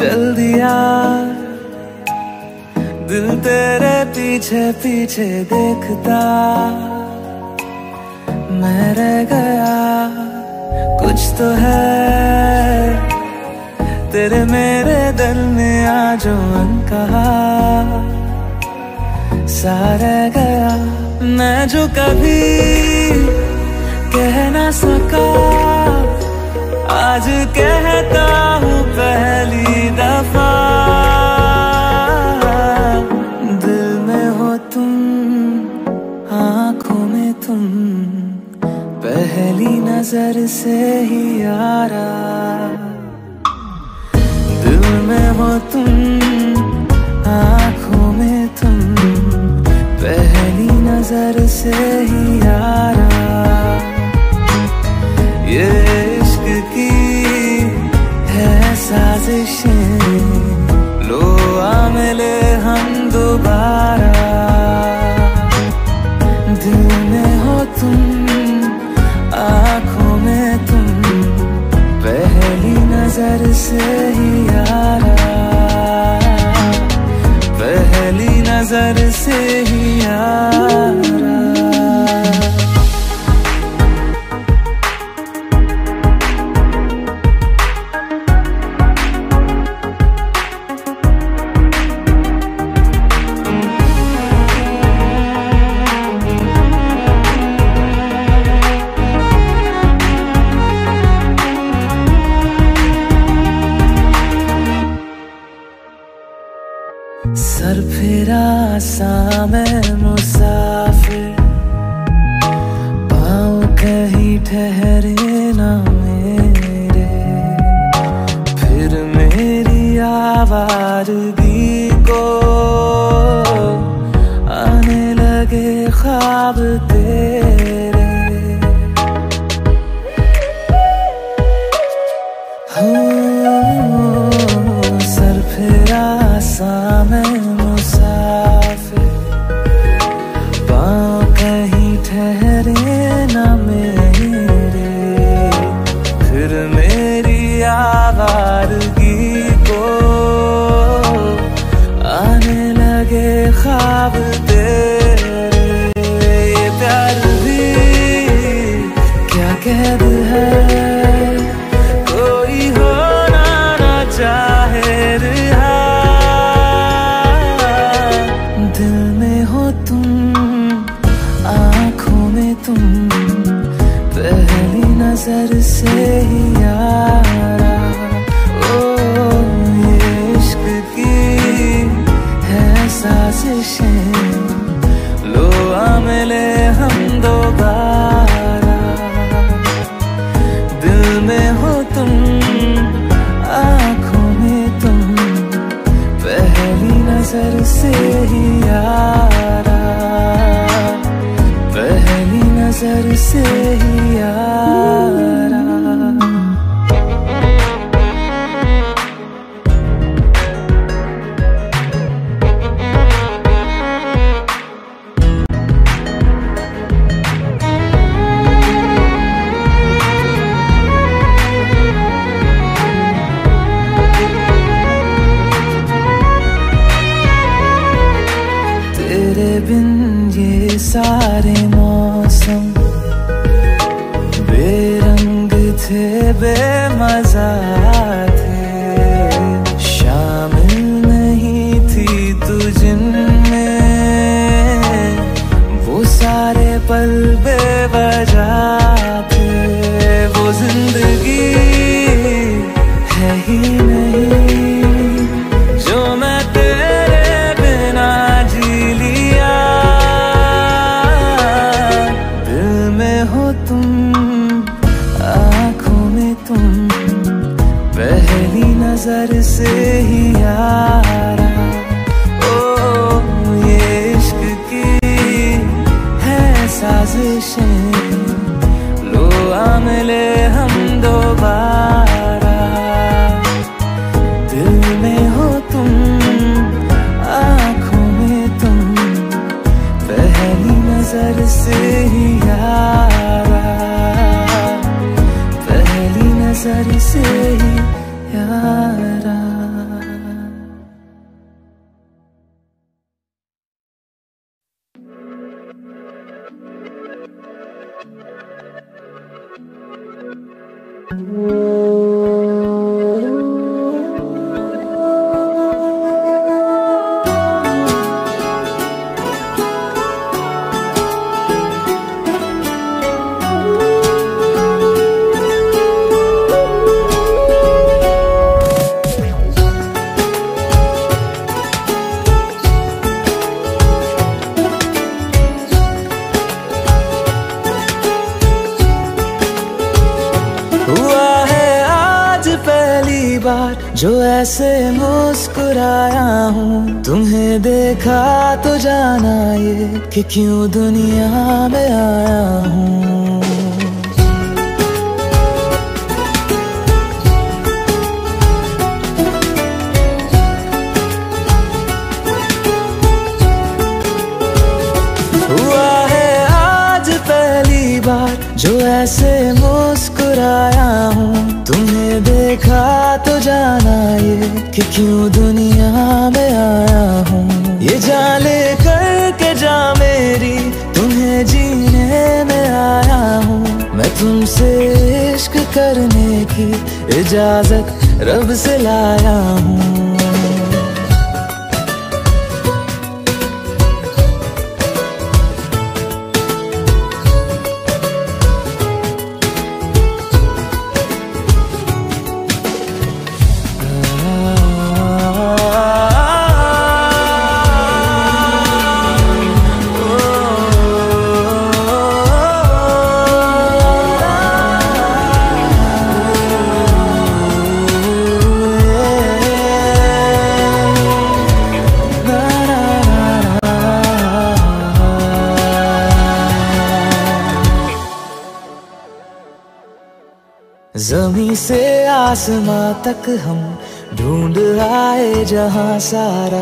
चल दिया दिल तेरे पीछे पीछे देखता, मैं रह गया कुछ तो है तेरे मेरे दरमिया जो अनकहा सा रह गया। मैं जो कभी कह ना सका आज कहता हूँ पहली दफा, दिल में हो तुम आँखों में तुम पहली नजर से ही यारा, दिल में हो तुम आँखों में तुम पहली नजर से ही यारा। ये इश्क की है साजिशें, लो आ मिले हम दोबारा, दिल में हो तुम आँखों में तुम पहली नजर से ही यारा, पहली नजर से ही यारा। सर फिरा सा मैं मुसाफिर, पाँव कहीं ठहरे ना मेरे, फिर मेरी आवारगी को आने लगे ख्वाब तेरे। सर फिरा सा मैं मुसाफिर, पाँव कहीं ठहरे ना मेरे, फिर मेरी आवारगी को आने लगे ख्वाब तेरे। ये प्यार भी क्या कैद है, कोई होना ना चाहे रिहा, दिल में हो तुम आँखों में तुम पहली नजर से ही यारा। ओ ये इश्क की है साजिशें, लो आ मिले हम दोबारा, दिल में हो तुम आँखों में तुम पहली नजर से ही यारा, पहली नजर से ही यारा। तेरे बिन ये सारे मौसम बेरंग थे बेमजा थे, शामिल नहीं थी तू जिनमें, वो सारे पल बेवजह थे, वो जिंदगी है ही नहीं जो मैं तेरे बिना जी लिया, दिल में हो तुम आँखों में तुम पहली नजर से ही यारा। ओ ये इश्क की है साजिशें, लो आ मिले हम दोबारा, दिल में हो तुम आँखों में तुम पहली नजर से ही यारा, पहली नजर से ही यारा। हुआ है आज पहली बार जो ऐसे मुस्कुराया हूँ, तुम्हें देखा तो जाना ये कि क्यों दुनिया में आया हूँ। हुआ है आज पहली बार जो ऐसे मुस्कुराया हूँ, तुम्हें देखा तो जाना ये कि क्यों दुनिया में आया हूँ। ये जान ले करके जा मेरी, तुम्हें जीने में आया हूँ। मैं तुमसे इश्क करने की इजाजत रब से लाया हूँ। ज़मीं से आसमां तक हम ढूंढ आए जहां सारा,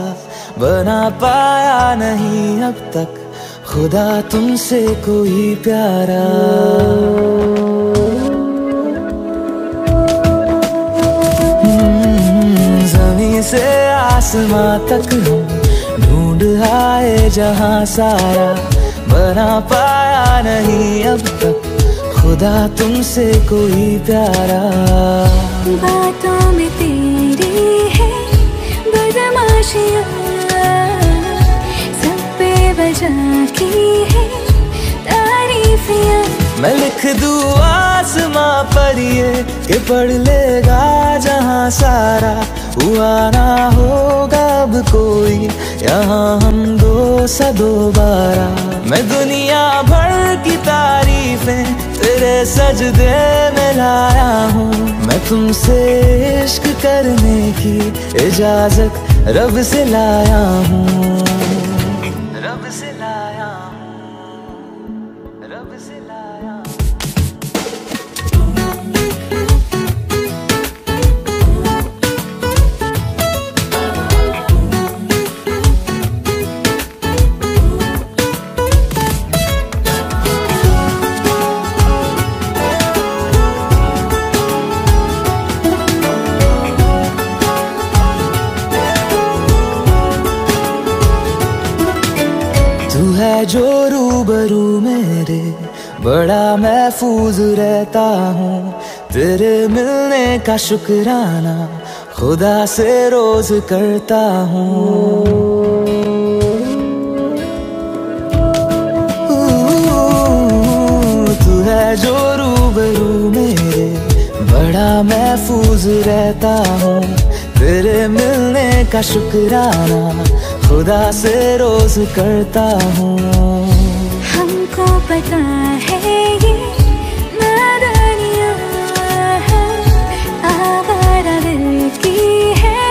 बना पाया नहीं अब तक खुदा तुमसे कोई प्यारा। ज़मीं से आसमां तक हम ढूंढ आए जहां सारा, बना पाया नहीं अब तक खुदा तुमसे कोई प्यारा। बातों में तेरी है बदमाशियाँ, सब पे वजह की है तारीफियाँ। मैं लिख दूँ आसमां पर ये कि पढ़ लेगा जहां सारा, हुआ ना होगा अब कोई यहाँ हम दो सा दोबारा। मैं दुनिया भर की तारीफें तेरे सजदे में लाया हूँ। मैं तुमसे इश्क करने की इजाजत रब से लाया हूँ। रब से लाया हूँ, रब से लाया हूँ। तू है जो रूबरू मेरे, बड़ा महफूज रहता हूँ। तेरे मिलने का शुक्राना खुदा से रोज करता हूँ। तू है जो रूबरू मेरे, बड़ा महफूज रहता हूँ। तेरे मिलने का शुक्राना खुदा से रोज करता हूँ। हमको पता है ये नादानियाँ है, आवारा दिल की है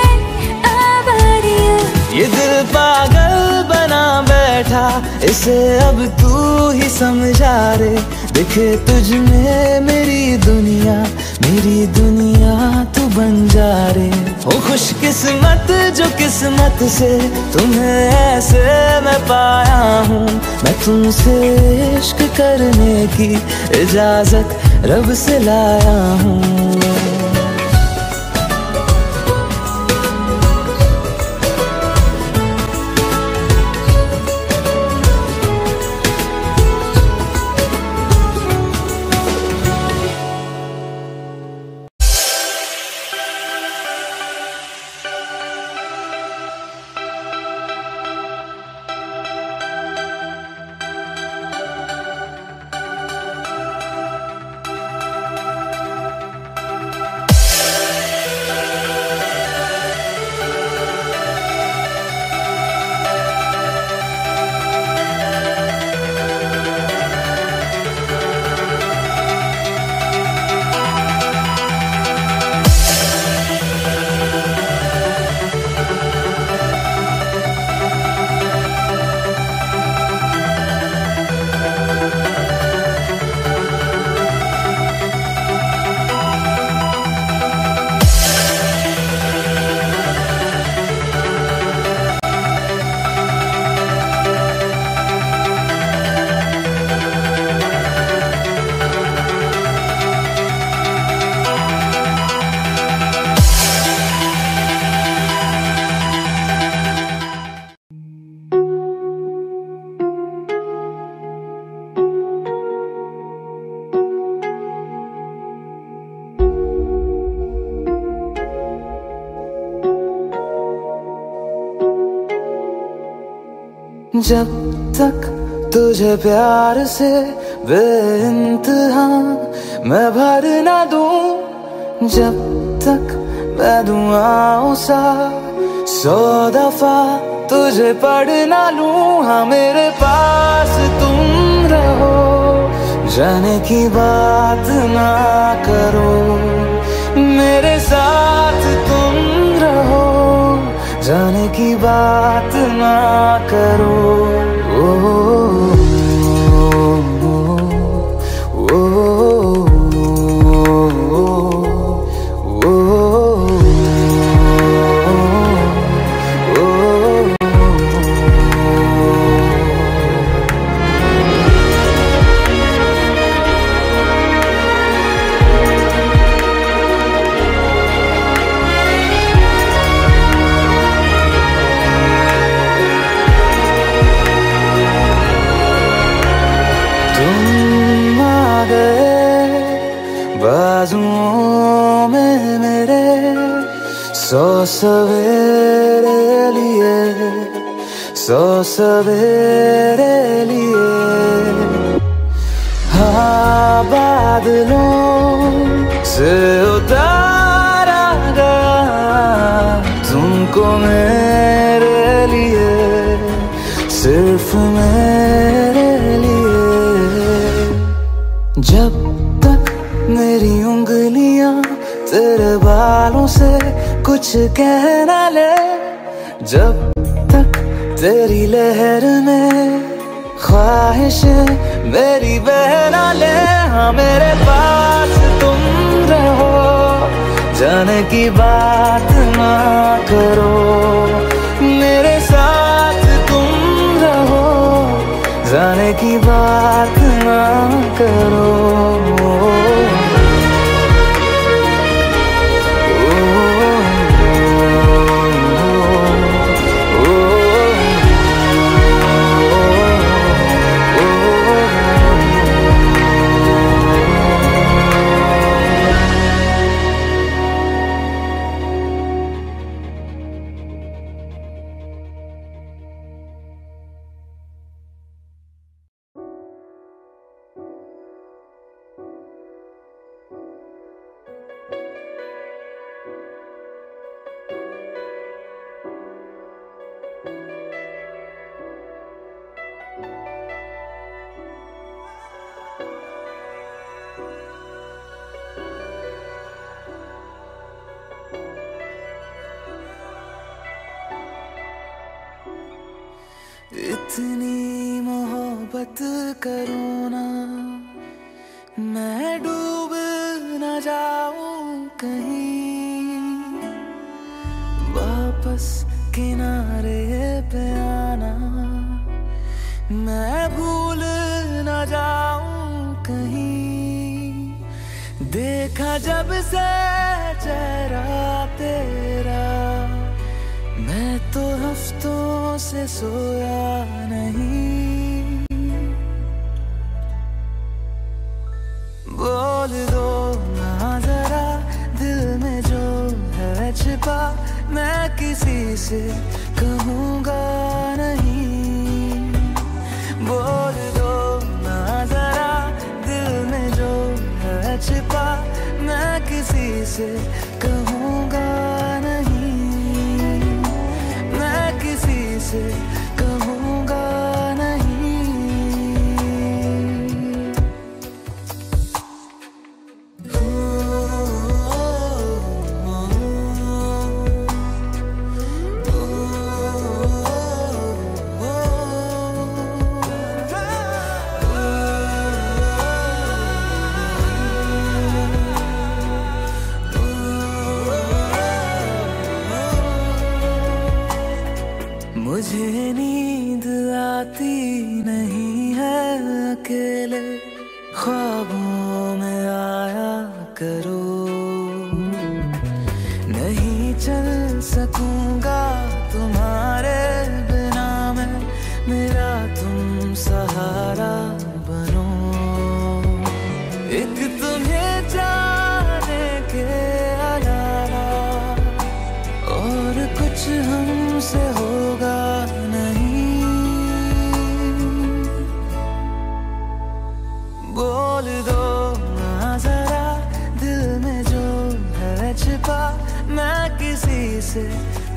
आवारियाँ। ये दिल पागल बना बैठा, इसे अब तू ही समझा रे। दिखे तुझ में मेरी दुनिया तू बन जा रे। हो खुशकिस्मत जो किस्मत से तुम्हें ऐसे मैं पाया हूँ। मैं तुमसे इश्क करने की इजाजत रब से लाया हूँ। जब तक तुझे प्यार से बेइंतहा मैं भर ना दूं, जब तक मैं दुआओं सा 100 दफा तुझे पढ़ ना लूं। हाँ मेरे पास तुम रहो, जाने की बात ना करो, मेरे साथ तुम रहो, जाने की बात ना करो। बाजुओं में मेरे 100 सवेरे लिए, 100 सवेरे लिए। हाँ बादलों से उतारा गया तुमको मेरे लिए, सिर्फ मेरे लिए। जब तक मेरी उंगलियां तेरे बालों से कुछ कह ना ले, जब तक तेरी लहर में ख्वाहिशें मेरी बह ना ले। हाँ मेरे पास तुम रहो, जाने की बात ना करो, मेरे साथ तुम रहो, जाने की बात ना करो। इतनी मोहब्बत करो ना, मैं डूब न जाऊं कहीं, वापस किनारे पे आना, मैं भूल न जाऊं कहीं। देखा जब से चेहरा तेरा, मैं तो हफ्तों से सोया नहीं। बोल दो ना जरा दिल में जो है छिपा, मैं किसी से कहूँगा नहीं। बोल दो ना जरा दिल में जो है छिपा, मैं किसी से कहूँगा नहीं, मैं किसी से कहूँगा नहीं। मुझे नींद आती नहीं है अकेले, ख्वाबों में आया करो, नहीं चल सकूंगा तुम्हारे बिना मैं, मेरा तुम सहारा बनो। एक तुम्हें जाने के अलावा और कुछ हमसे होगा नहीं। बोल दो ना जरा दिल में जो है छिपा, मैं किसी से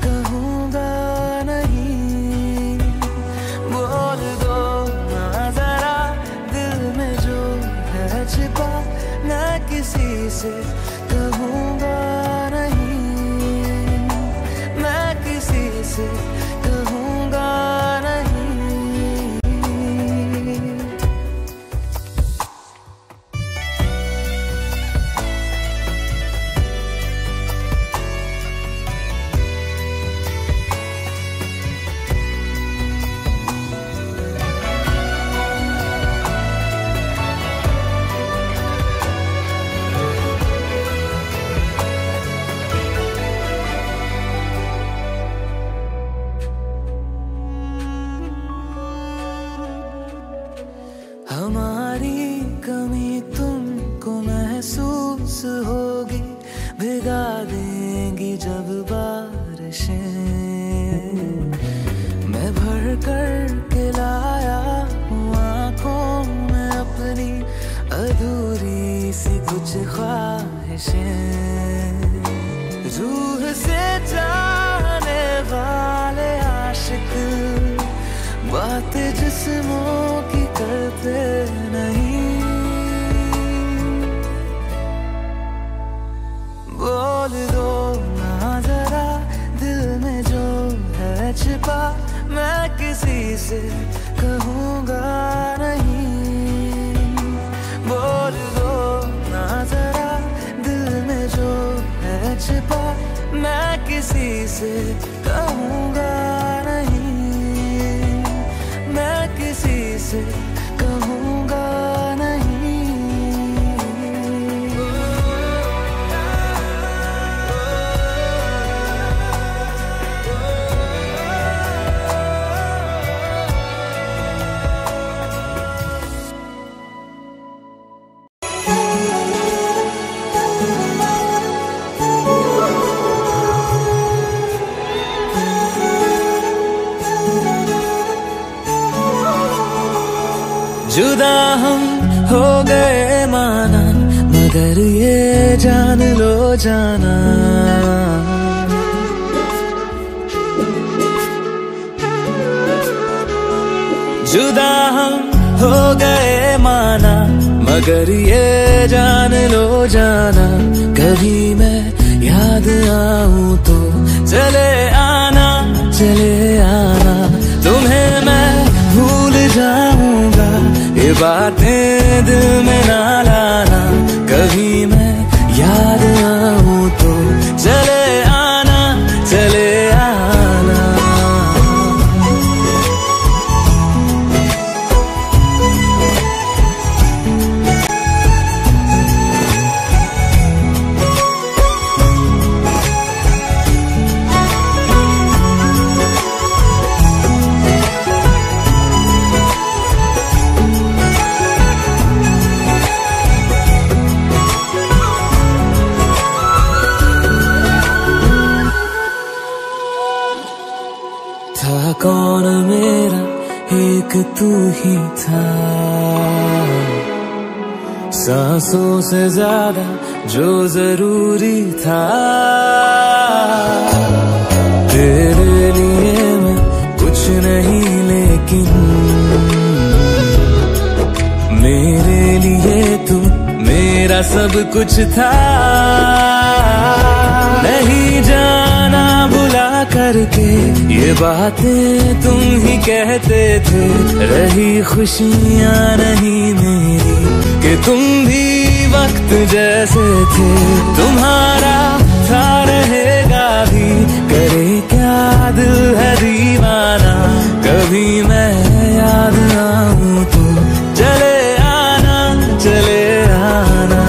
कहूँगा नहीं। बोल दो ना जरा दिल में जो है छिपा, मैं किसी से कहूँगा नहीं, मैं किसी से कहूँगा नहीं। हमारी कमी तुमको महसूस होगी, भिगा देंगी जब बारिशें। मैं भर कर के लाया हूँ आँखों में अपनी अधूरी सी कुछ ख्वाहिशें। रूह से जाने वाले आशिक बातें जिस्मों की करते नहीं। बोल दो ना जरा दिल में जो है छिपा, मैं किसी से कहूँगा नहीं। बोल दो ना जरा दिल में जो है छिपा, मैं किसी से कहूँगा नहीं, मैं किसी से कहूँगा नहीं। जुदा हम हो गए माना, मगर ये जान लो जाना, जुदा हम हो गए माना, मगर ये जान लो जाना, कभी मैं याद आऊं तो चले आना, चले आना। तुम्हें मैं भूल जाऊंगा, ये बातें दिल में ना लाना, कभी मैं याद आऊं तो चले आना, चले आना। था कौन मेरा एक तू ही था, सांसों से ज्यादा जो जरूरी था। तेरे लिए मैं कुछ नहीं, लेकिन मेरे लिए तू मेरा सब कुछ था। नहीं जाना भुला करके ये बातें तुम ही कहते थे, रही खुशियाँ नहीं मेरी कि तुम भी वक्त जैसे थे। तुम्हारा था रहेगा भी, करे क्या दिल है दीवाना, कभी मैं याद आऊं तो चले आना, चले आना।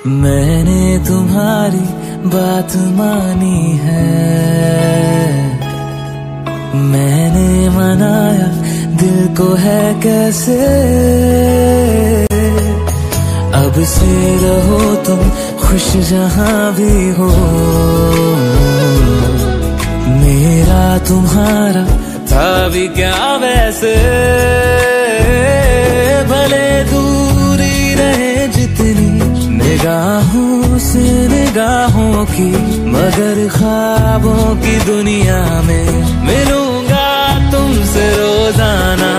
मैंने तुम्हारी बात मानी है, मैंने मनाया दिल को है कैसे। अब से रहो तुम खुश जहां भी हो, मेरा तुम्हारा था भी क्या वैसे। भले दूरी रहे जितनी निगाहों से निगाहों की, मगर ख्वाबों की दुनिया में मिलूंगा तुमसे रोजाना।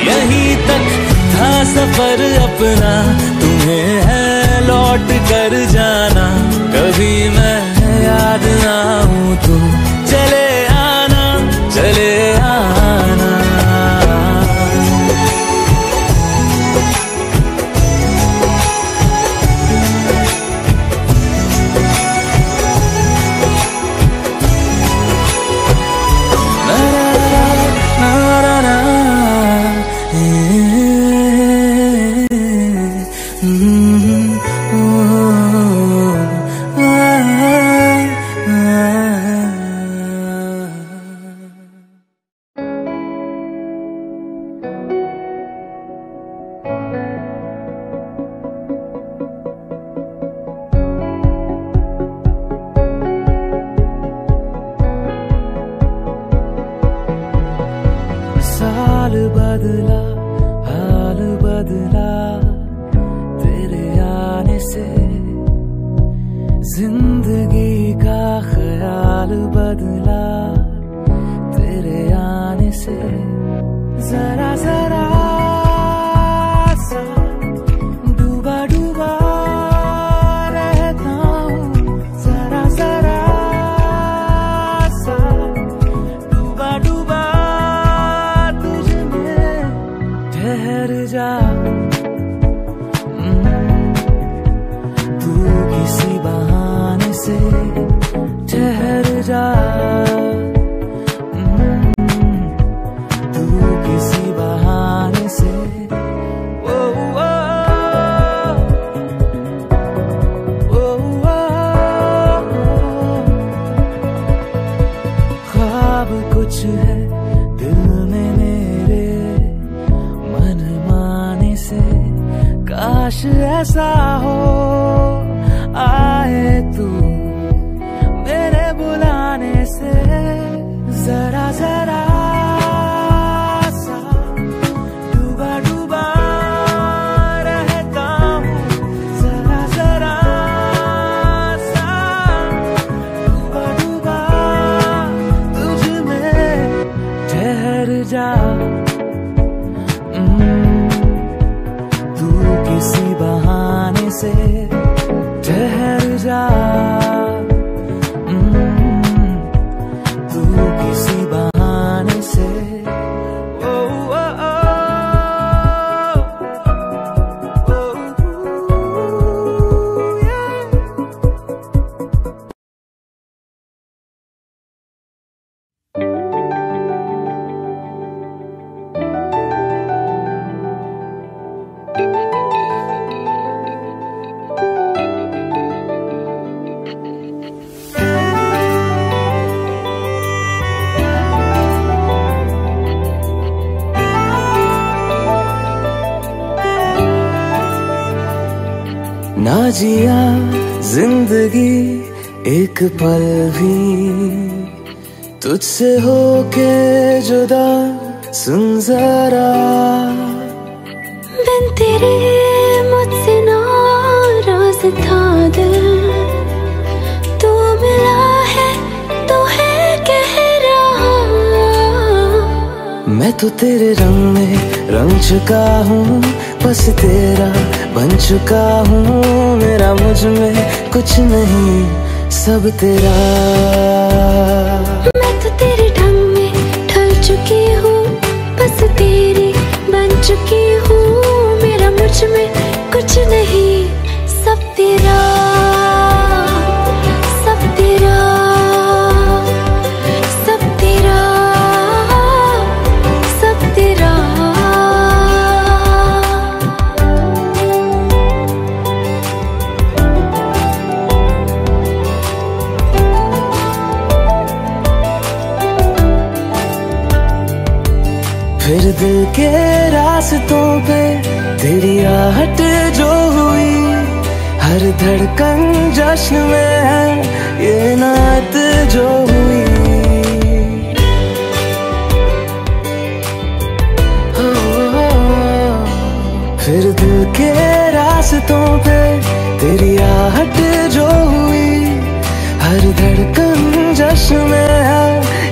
यहीं तक था सफर अपना, तुम्हें है लौट कर जाना। कभी मैं याद आऊं तो चले आना, चले आना। साल बदला, हाल बदला तेरे आने से, जिंदगी का ख्याल बदला तेरे आने से। जरा जरा सा डूबा डूबा रहता हूँ, जरा जरा सा डूबा डूबा ठहर जा। तू किसी बहाने से ठहर जा, तू किसी बहाने से। ओ ओ ओ ओ ख्वाब कुछ है दिल में मेरे, मन माने से काश ऐसा हो। आए तू मेरे बुलाने से, जरा जरा सा डूबा डूबा रहता हूँ, जरा जरा सा डूबा डूबा तुझ में ठहर जा। तू किसी बहाने से ठहर जा, तू किसी बहाने से। ओ ओ ओ ना जिया जिंदगी एक पल भी तुझसे होके जुदा, सुन जरा बिन तेरे मुझसे नाराज था दिल, तू मिला है तो है कह रहा। मैं तो तेरे रंग में रंग चुका हूँ, बस तेरा बन चुका हूँ। मेरा मुझ में कुछ नहीं, सब तेरा। मैं तो तेरे ढंग में ढल चुकी हूँ, बस तेरी बन चुकी हूँ। मेरा मुझ में कुछ नहीं, सब तेरा, सब तेरा, सब तेरा, सब तेरा। दिल के रास्तों पे तेरी आहट जो हुई, हर धड़कन जश्न में है ये नात जो हुई। फिर दिल के रास्तों पे तेरी आहट जो हुई, हर धड़कन जश्न में है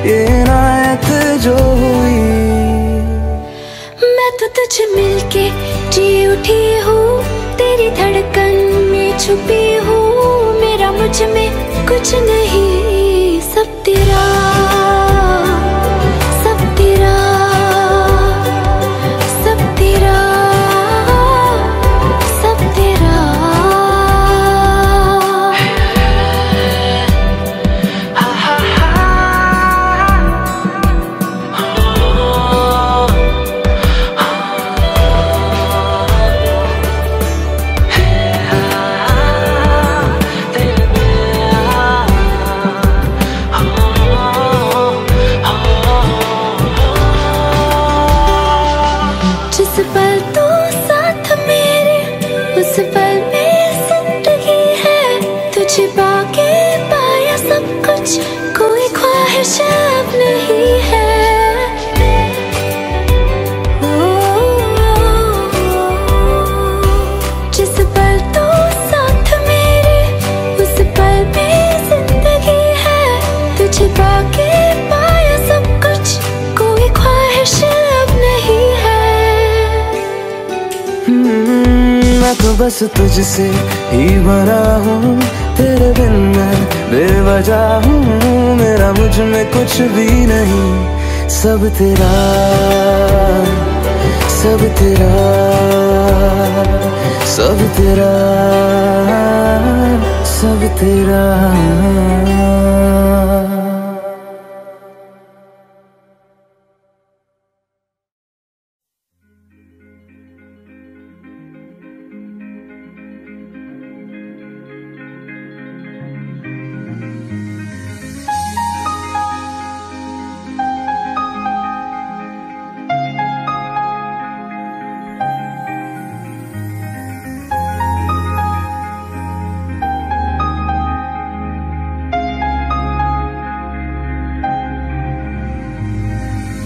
ये नात जो हुई। मैं तो तुझे मिलके जी उठी हूँ, तेरी धड़कन में छुपी हूँ। मेरा मुझ में कुछ नहीं, सब तेरा, सब तेरा, सब तेरा, सब तेरा। जिस पल तो साथ मेरे, उस पल में जिंदगी है। तुझे पाके पाया सब कुछ, कोई ख्वाहिश अब नहीं है। जिस पल तो साथ मेरे, उस पल में जिंदगी है। तुझे पाके पाया सब कुछ, कोई ख्वाहिश अब नहीं है। मैं तो बस तुझसे ही बना हूँ, तेरे बिन मैं बेवजह हूँ। मेरा मुझ में कुछ भी नहीं, सब तेरा, सब तेरा, सब तेरा, सब तेरा।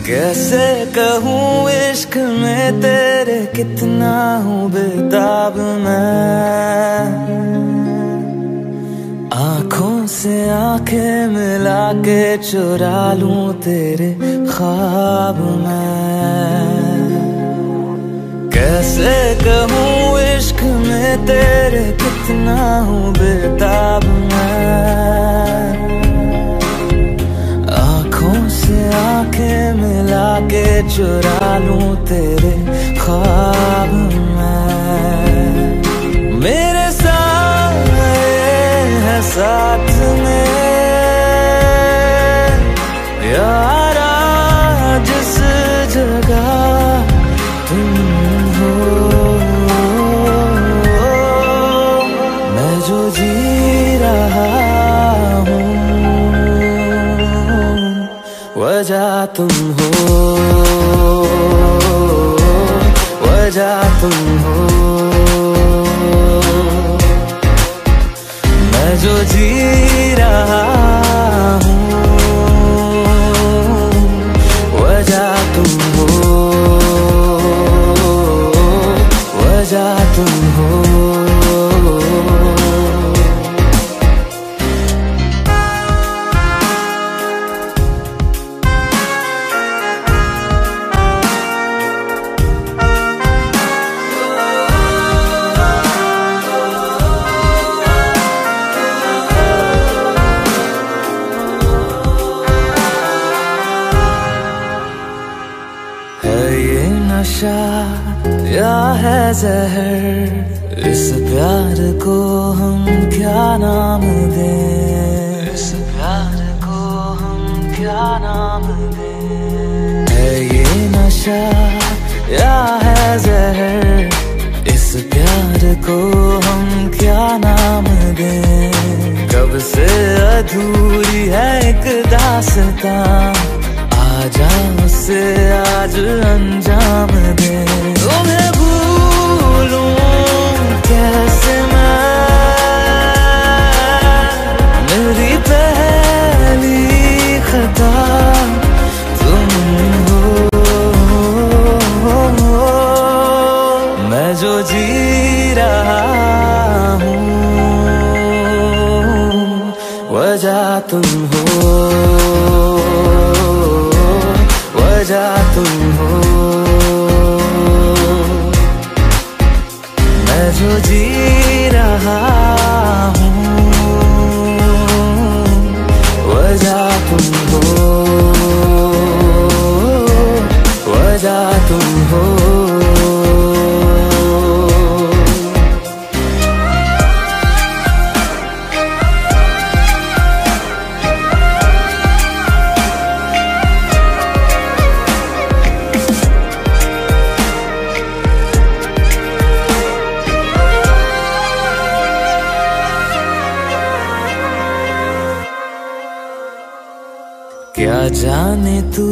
कैसे कहूँ इश्क में तेरे कितना हूँ बेताब मैं। आँखों से आंखें मिला के चुरा लूं तेरे ख्वाब मैं। कैसे कहूँ इश्क में तेरे कितना हूँ बेताब मैं। आँखों से आंखें मिला के चुरा लूं तेरे ख्वाब मैं। मेरे साए हैं साथ में यारा, जिस जगह तुम हो। मैं जो जी रहा हूँ वजह तुम हो, वजह तुम हो। मैं जो जी रहा हूँ वजह तुम हो, वजह तुम हो। या है जहर, इस प्यार को हम क्या नाम दें। इस प्यार को हम क्या नाम दें। है ये नशा या है जहर, इस प्यार को हम क्या नाम दें। कब से अधूरी है एक दास्तां, आजा मुझसे आज अंजाम दे। तुम्हें भूलूं कैसे मैं, मेरी पहली खता तुम हो। मैं जो जी रहा हूँ वजह तुम हो, वजह तुम हो। मैं जो जी रहा हूँ वजह तुम हो, वजह तुम हो। क्या जाने तू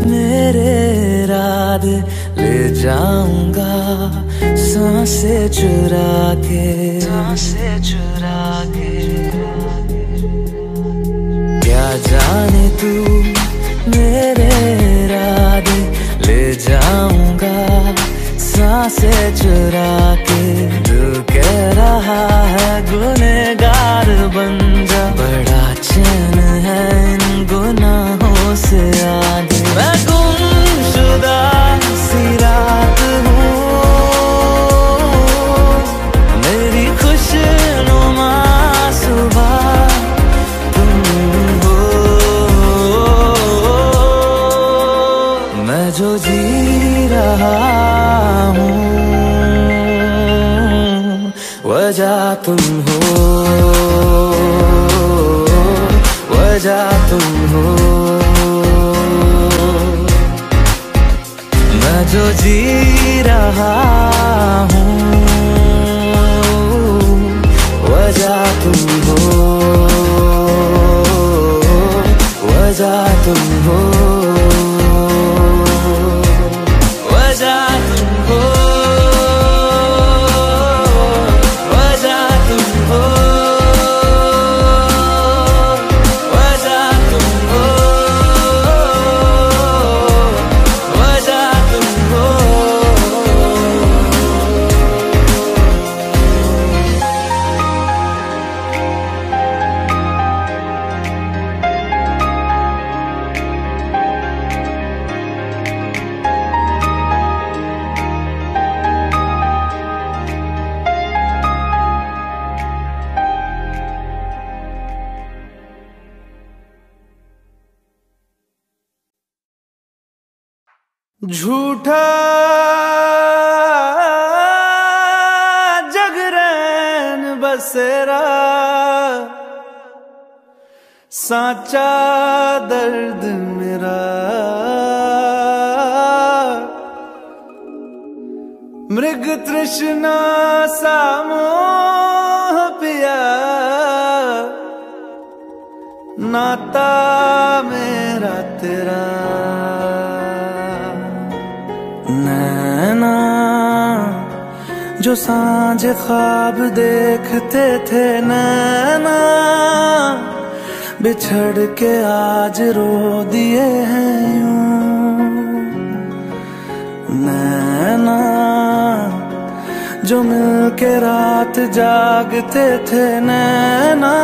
मेरे इरादे ले जाऊंगा सांसें चुरा के, सांसें चुरा के। क्या जाने तू मेरे इरादे ले जाऊंगा सांसें चुरा के। दिल कह रहा है गुनहगार बन जा, बड़ा चैन है इन गुनाहों से आगे। मैं गुमशुदा सी रात हूँ, मेरी खुशनुमा सुबह तुम हो। मैं जो जी रहा हूँ वजह तुम हो, वजह तुम हो। मैं जो जी रहा हूँ वजह तुम हो, वजह तुम हो, वजह तुम हो, वजह तुम हो, वजह तुम हो, वजह तुम हो। झूठा जगरैन बसेरा, साचा दर्द मेरा। मृग तृष्णा सा मोह पिया, नाता मेरा तेरा। नैना जो सांझ ख्वाब देखते थे, नैना बिछड़ के आज रो दिए हैं यूं। नैना जो मिल के रात जागते थे, नैना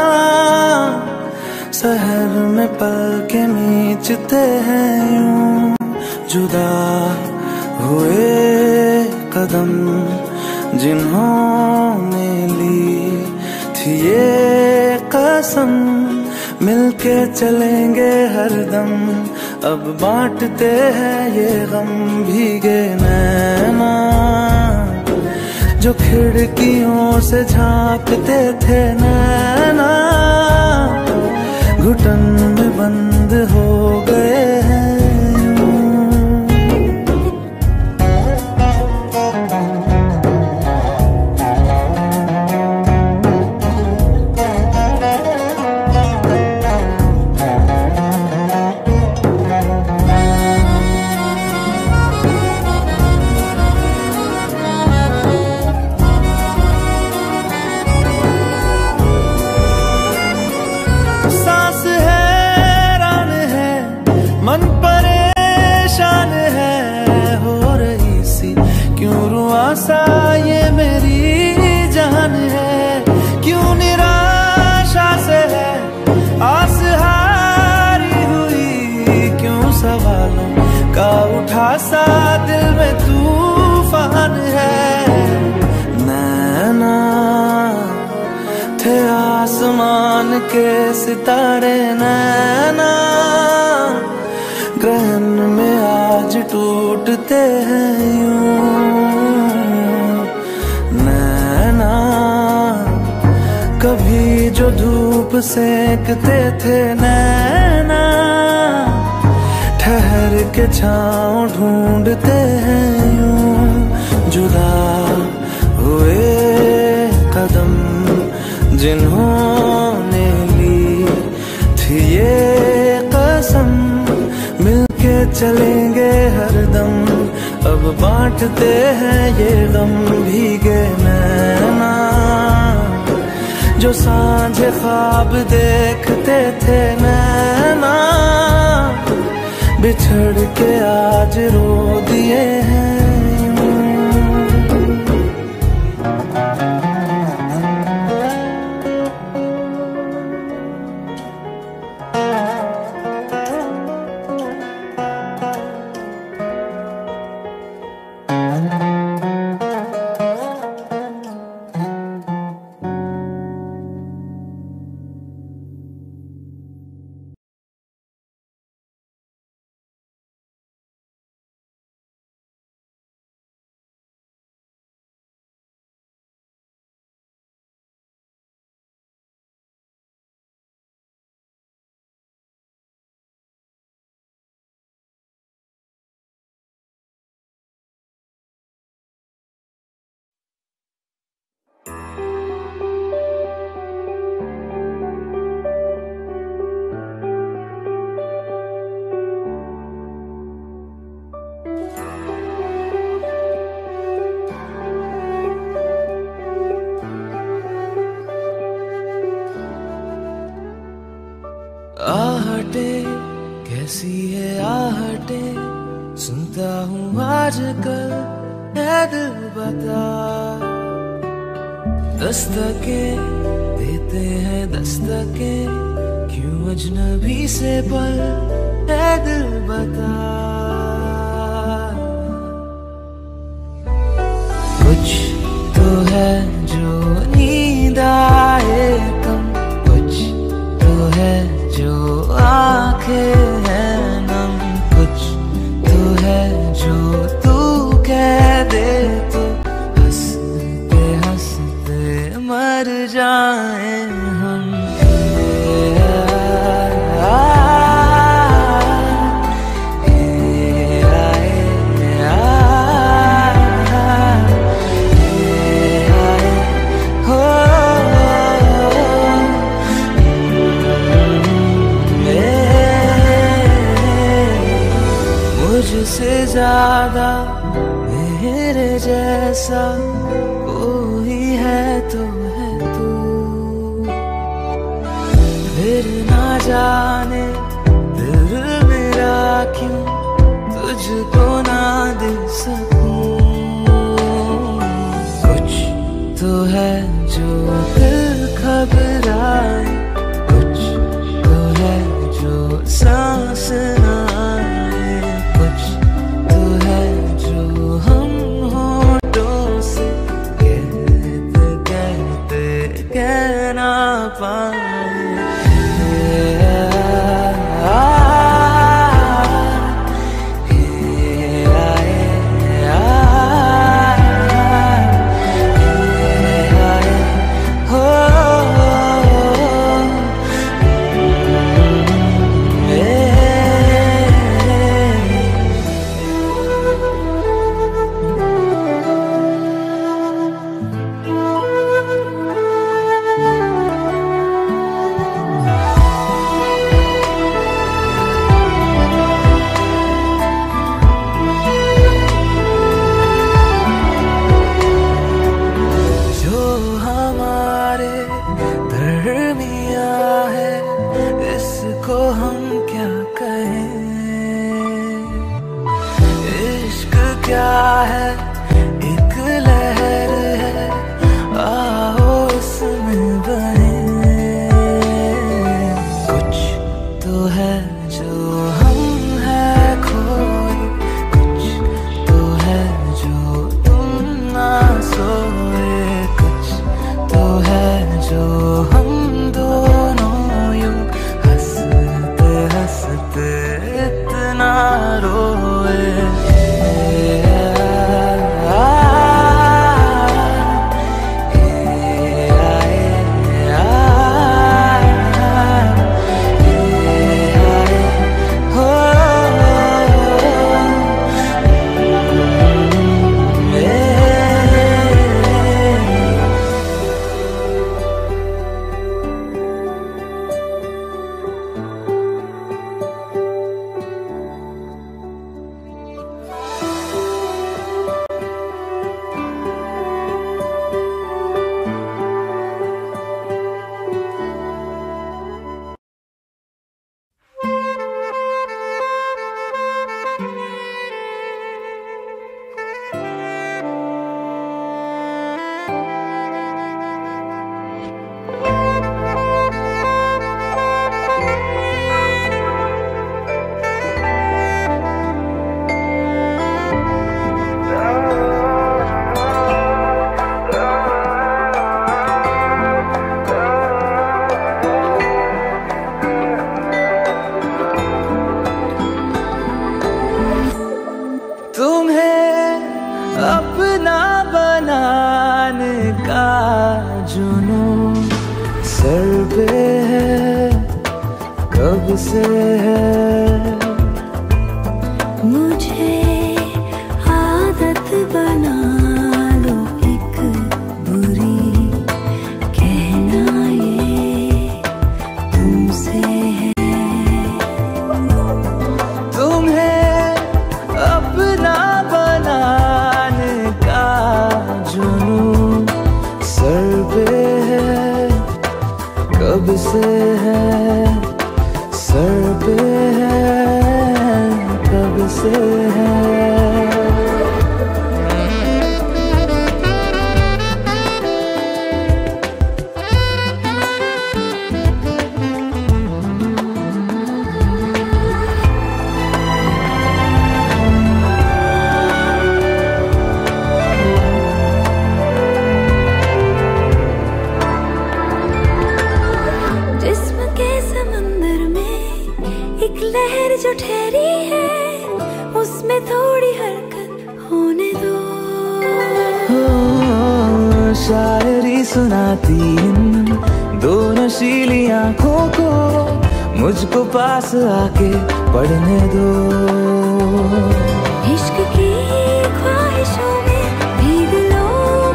शहर में पल के मीचते हैं यूं। जुदा हुए कदम जिन्होंने ली थी ये कसम, मिलके चलेंगे हरदम। अब बांटते हैं ये गम। भीगे नैना जो खिड़कियों से झांकते थे, नैना घुटन में बंद हो गए हैं। बन के सितारे नैना ग्रहण में आज टूटते हैं यूं नैना। कभी जो धूप सेकते थे नैना ठहर के छाँव ढूंढते हैं यूं। जुदा हुए कदम जिन्होंने ली थी ये कसम मिलके चलेंगे हरदम। अब बांटते हैं ये गम भीगे नैना जो सांझे ख्वाब देखते थे नैना बिछड़ के आज रो दिए हैं। आहटे कैसी है आहटे सुनता हूँ आजकल है दिल बता। दस्तके देते हैं दस्तके क्यों अजनबी से पल है दिल बता। कुछ तो है जो नींद आए कम कुछ तो है जो आंखें हैं नम कुछ तो है जो तू कह दे तो हंसते हंसते मर जाए हम। मुझसे ज्यादा मेरे जैसा कोई है तो है तू। फिर ना जाने दिल मेरा क्यों तुझको ना दे सकूं। कुछ तो है जो दिल घबराए कुछ तो है जो सांस ना का जुनून सर पे है, कब से है। मुझे आदत बना लो एक बुरी, कहना ये तुमसे है। तुम्हें अपना बनाने का जुनून सर पे है, कब से है। सर पे है, कब से है। जिस्म के समंदर में एक लहर जो ठहरी है, उसमें थोड़ी हरकत होने दो। शायरी सुनाती इन दो नशीली आंखों को, मुझको पास आके पढ़ने दो। इश्क की ख्वाहिशों में भीग लो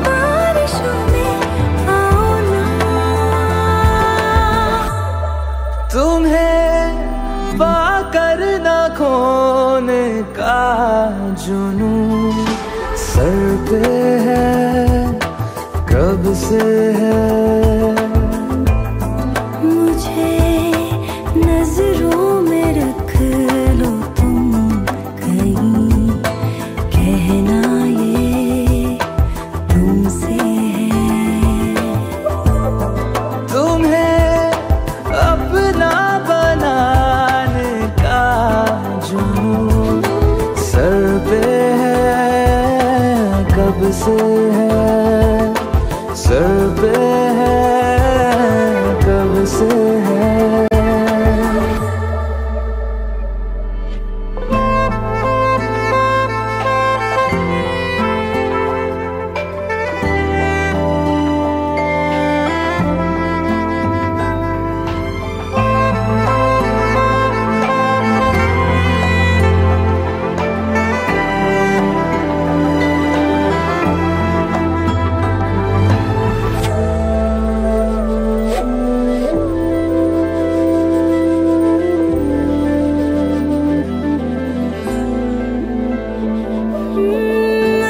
बारिशों में, आओ ना। तुम्हें पाकर न खोने का जुनून सर पे है, कब से है। मुझे नजरों में रख लो तुम कहीं, कहना ये तुमसे है। तुम्हें अपना बनाने का जुनून सर पे है, कब से है। सर पे है, कब से है।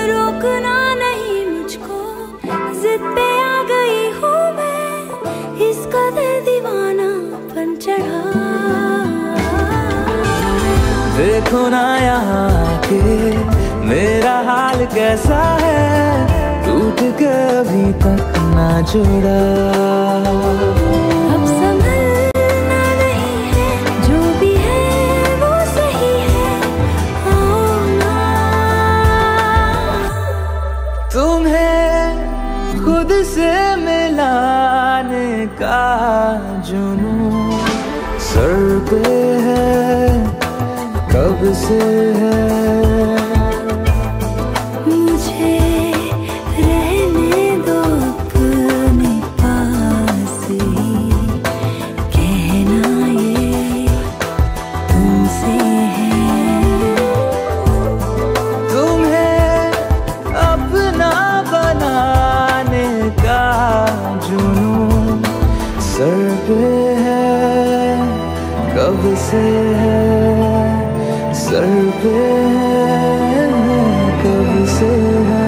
रोकना नहीं मुझको, जिद पे आ गई हूँ मैं, इस कदर दीवानापन चढ़ा। देखो ना यहाँ के मेरा हाल कैसा है, टूट के अभी तक ना जुड़ा। अब संभलना नहीं है, जो भी है वो सही है, आओ ना। तुम्हें खुद से मिलाने का जुनून सर पे है, कब से है। मुझे रहने दो अपने पास ही, कहना ये तुमसे है। तुम्हें अपना बनाने का जुनून सर पे है, कब से है। सर पे है, कब से है।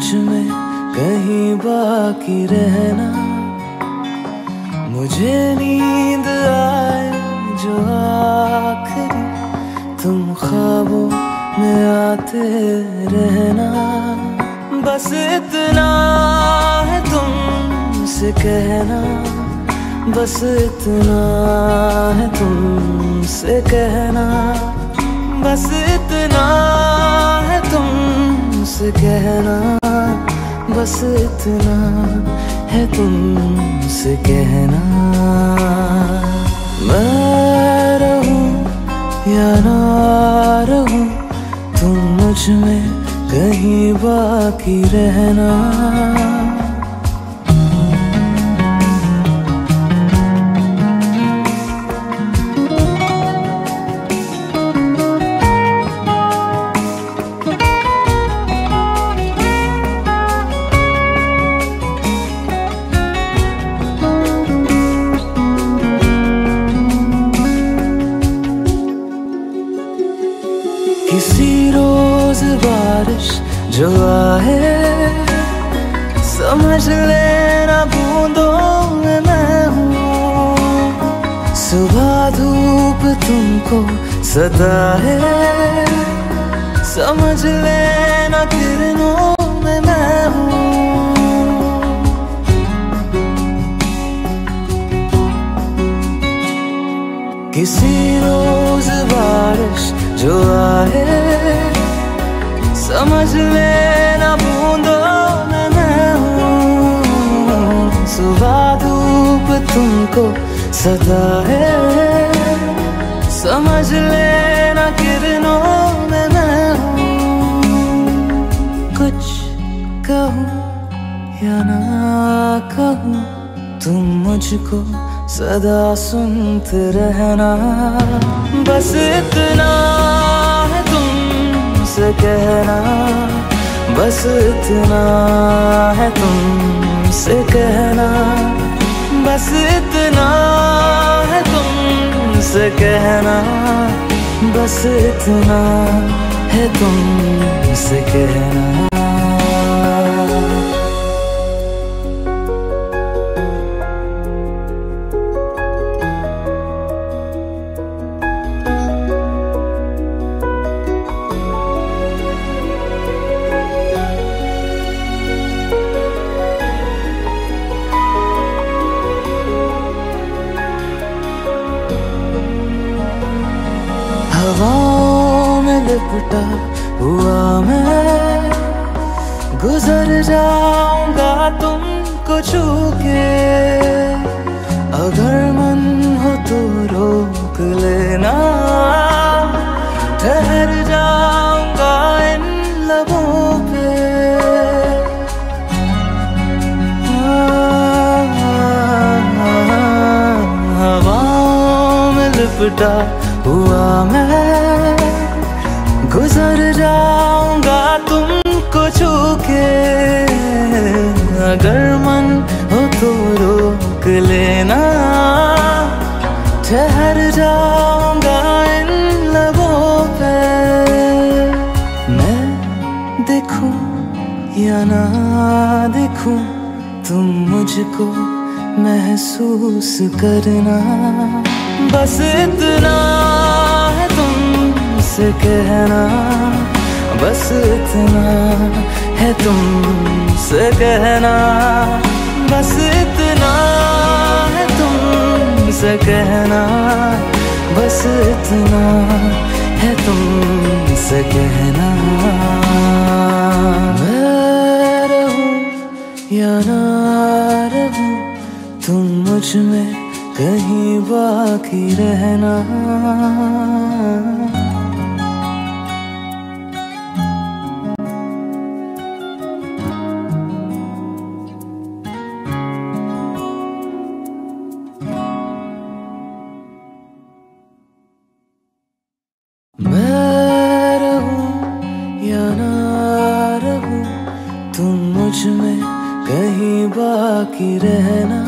में कहीं बाकी रहना। मुझे नींद आए जो आखिरी, तुम ख्वाबों में आते रहना। बस इतना है तुमसे कहना, बस इतना है तुमसे कहना, बस इतना है तुमसे कहना, बस इतना है तुमसे कहना। मैं रहूं या ना रहूं, तुम मुझ में कहीं बाकी रहना। किसी रोज बारिश जो आए, समझ लेना बूंदों में मैं हूँ। सुबह धूप तुमको सताए, समझ लेना किरणों में मैं हूँ। किसी रोज बारिश जो आए, समझ लेना बूंदों में मैं हूँ। सुबह धूप तुमको सताए, समझ लेना किरणों में मैं हूँ। कुछ कहूँ या ना कहूँ, तुम मुझको सदा सुनते रहना। बस इतना है तुमसे कहना, बस इतना है तुमसे कहना, बस इतना है तुमसे कहना, बस इतना है तुमसे कहना। हवाओं में लिपटा हुआ मैं, गुजर जाऊंगा तुमको छू के। अगर मन हो तो रोक लेना, ठहर जाऊंगा इन लबों पे। हवाओं में लिपटा हुआ मैं, गुजर जाऊंगा तुमको छू के। अगर मन हो तो रोक लेना, ठहर जाऊंगा इन लबों पे। मैं देखूं या ना देखूं, तुम मुझको महसूस करना। बस इतना है तुमसे कहना, बस इतना है तुमसे कहना, बस इतना है तुमसे कहना, बस इतना है तुमसे कहना। मैं रहूं या ना रहूं, तुम मुझ में कहीं बाकी रहना। मैं रहूं या ना रहूं, तुम मुझ में कहीं बाकी रहना।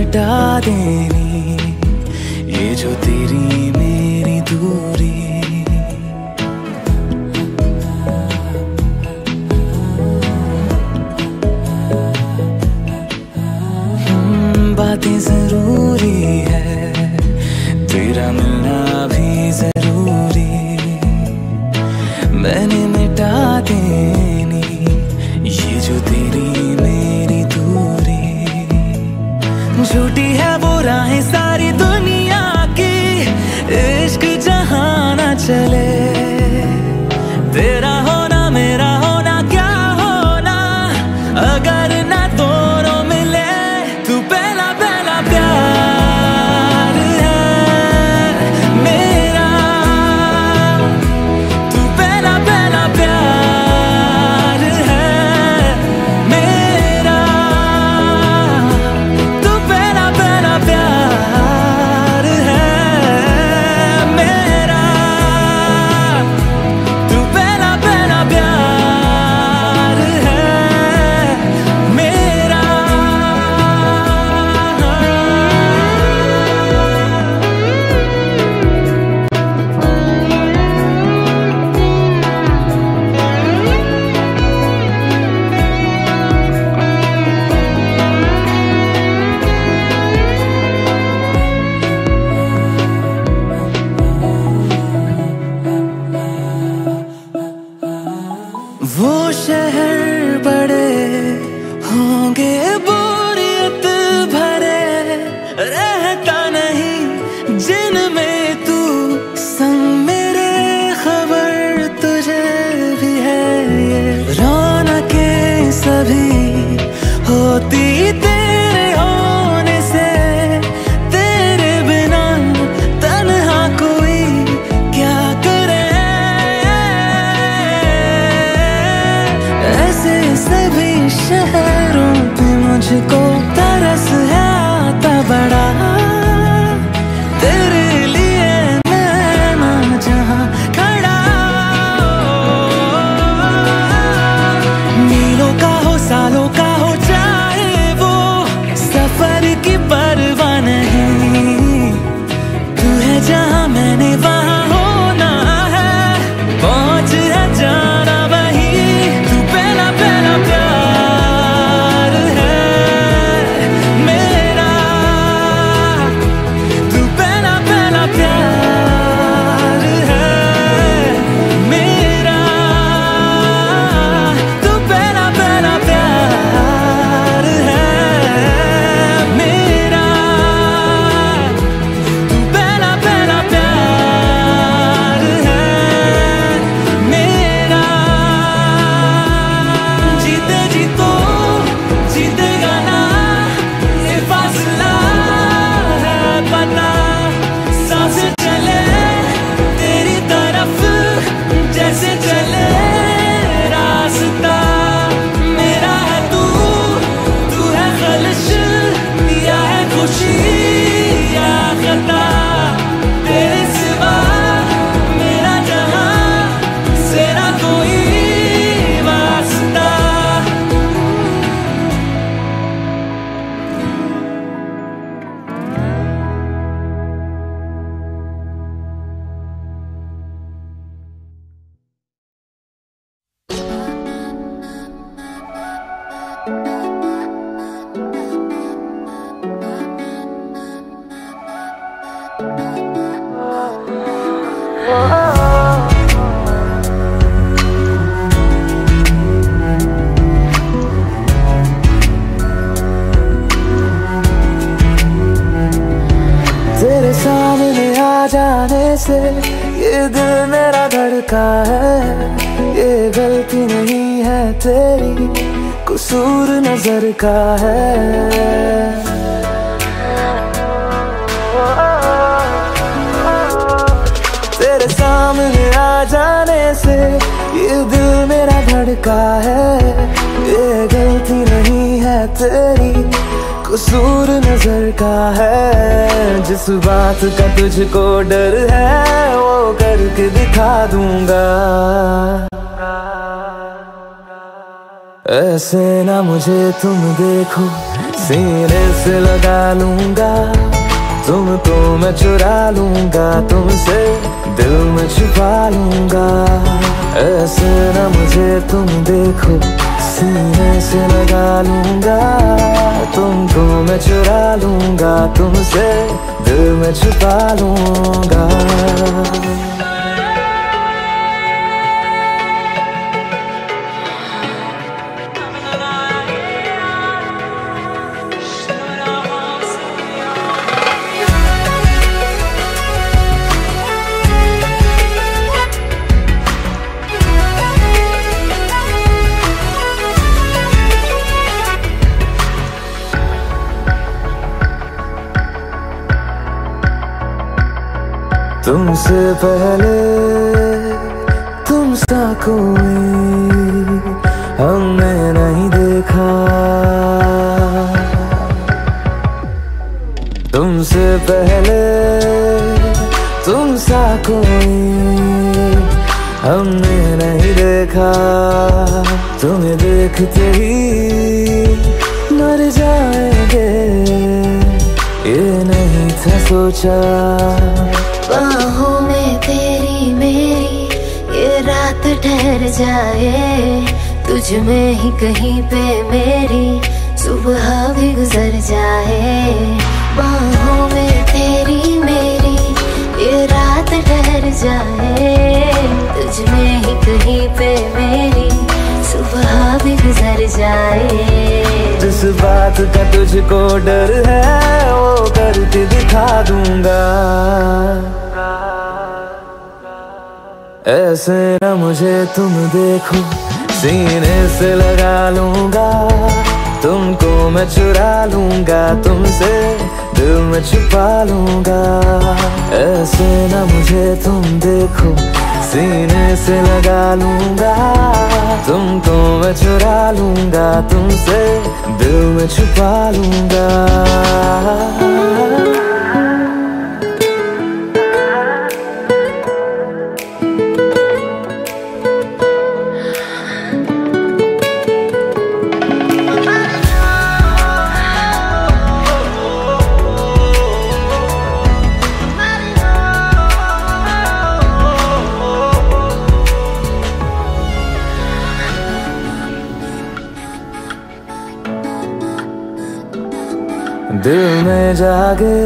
मिटा देनी ये जो तेरी मेरी दूरी। बातें जरूरी है, तेरा मिलना भी जरूरी। मैंने मिटा देनी ये जो तेरी मेरी दूरी। झूठी है वो राहें सारी दुनिया की, इश्क जहां ना चले। तेरा होना मेरा होना क्या होना, अगर ना दोनों मिले। तू पहला पहला प्यार है मेरा, तू पहला पहला प्यार है मेरा, तू पहला पहला प्यार है मेरा, तू पहला पहला प्यार है मेरा। वो शहर बड़े होंगे बोरियत भरे, रहता नहीं जिनमें तू संग मेरे। खबर तुझे भी है ये रौनकें सभी होती तेरे होने से। तेरे बिना तन्हा कोई क्या करे, ऐसे सभी शहरों पे मुझको तरस है आता बड़ा। तेरे लिए मैं ना जहाँ खड़ा, मीलों का हो सालों का हो चाहे वो, सफर की परवाह नहीं। तू है जहाँ मैंने वहाँ होना है, पहुँच है जाना वही। तू पहला पहला प्यार है मेरा, तू पहला पहला प्यार है मेरा, तू पहला पहला प्यार है मेरा, तू पहला पहला प्यार है मेरा। जीते जी तो जीतेगा ना, ये फासला है पता। सांसें चले तेरी तरफ जैसे चले रास्ता। मेरा है तू, तू है खलिश या है खुशी या खता। तेरे सिवा मेरा जहां से ना कोई वास्ता। तेरे सामने आ जाने से ये दिल मेरा धड़का है। ये गलती नहीं है तेरी, कसूर नजर का है। तेरे सामने आ जाने से ये दिल मेरा धड़का है। ये गलती नहीं है तेरी, कसूर नजर का है। जिस बात का तुझको डर है वो करके दिखा दूंगा। ऐसे ना मुझे तुम देखो, सीने से लगा लूंगा तुमको मैं, चुरा लूंगा तुमसे, दिल में छुपा लूंगा। ऐसे ना मुझे तुम देखो, सीने से लगा लूंगा तुमको मैं, चुरा लूंगा तुमसे, दिल में छुपा लूंगा। तुमसे पहले तुम सा कोई हमने नहीं देखा, तुमसे पहले तुम सा कोई हमने नहीं देखा। तुम्हें देखते ही मर जाएंगे, ये नहीं था सोचा। बाहों में तेरी मेरी ये रात ठहर जाए, तुझ में ही कहीं पे मेरी सुबह भी गुजर जाए। बाहों में तेरी मेरी ये रात ठहर जाए, तुझ में ही कहीं पे मेरी सुबह भी गुजर जाए। जिस बात का तुझको डर है वो करके दिखा दूंगा। ऐसे ना मुझे तुम देखो, सीने से लगा लूंगा तुमको मैं, चुरा लूंगा तुमसे, दिल में छुपा लूंगा। ऐसे ना मुझे तुम देखो, सीने से लगा लूंगा तुमको मैं, चुरा लूंगा तुमसे, दिल में छुपा लूंगा। दिल में जागे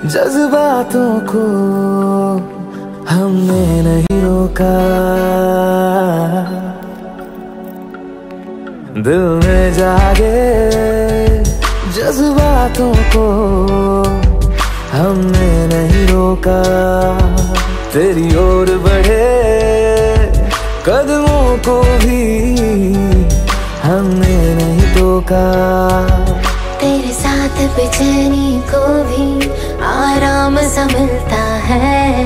जज्बातों को हमने नहीं रोका, दिल में जागे जज्बातों को हमने नहीं रोका। तेरी ओर बढ़े कदमों को भी हमने नहीं टोका। तेरे साथ बेचैनी को भी आराम सा मिलता है,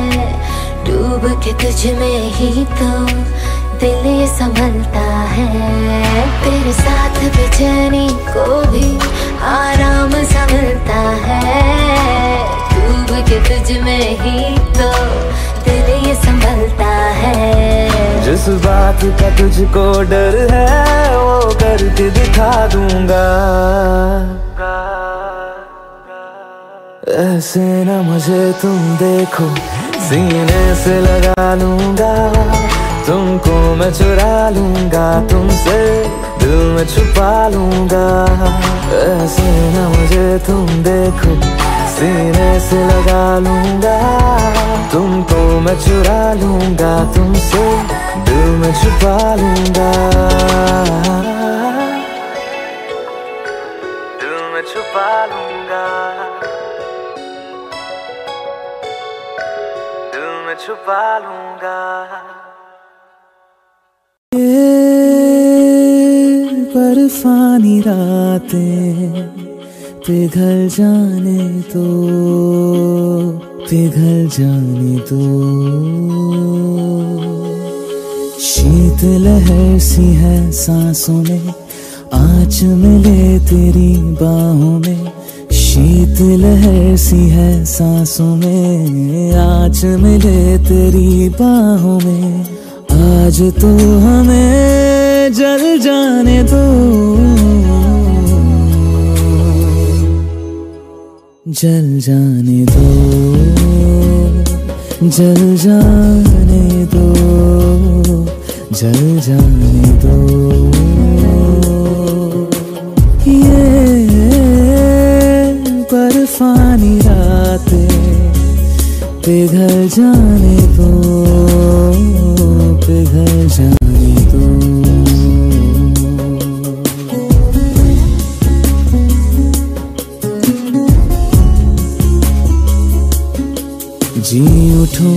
डूब के तुझ में ही तो दिल ये संभलता है। तेरे साथ बेचैनी को भी आराम सा मिलता है, डूब के तुझ में ही तो दिल ये संभलता है। जिस बात का तुझको डर है वो करके दिखा दूंगा। ऐसे ना मुझे तुम देखो, सीने से लगा लूंगा तुमको मैं, चुरा लूंगा तुमसे, दिल में छुपा लूंगा। ऐसे ना मुझे तुम देखो, सीने से लगा लूंगा तुमको मैं, चुरा लूंगा तुमसे, दिल में छुपा लूंगा। दिल में छुपा लूंगा, दिल में छुपा लूंगा। बर्फानी रातें पिघल जाने दो, पिघल जाने दो। शीत लहर सी है सांसों में, आँच मिले तेरी बाहों में। शीत लहर सी है सांसों में, आँच मिले तेरी बाहों में। आज तो हमें जल जाने दो, जल जाने दो, जल जाने दो, जल जाने दो। ये बर्फानी रातें पिघल जाने दो, पिघल जाने दो। जी उठूं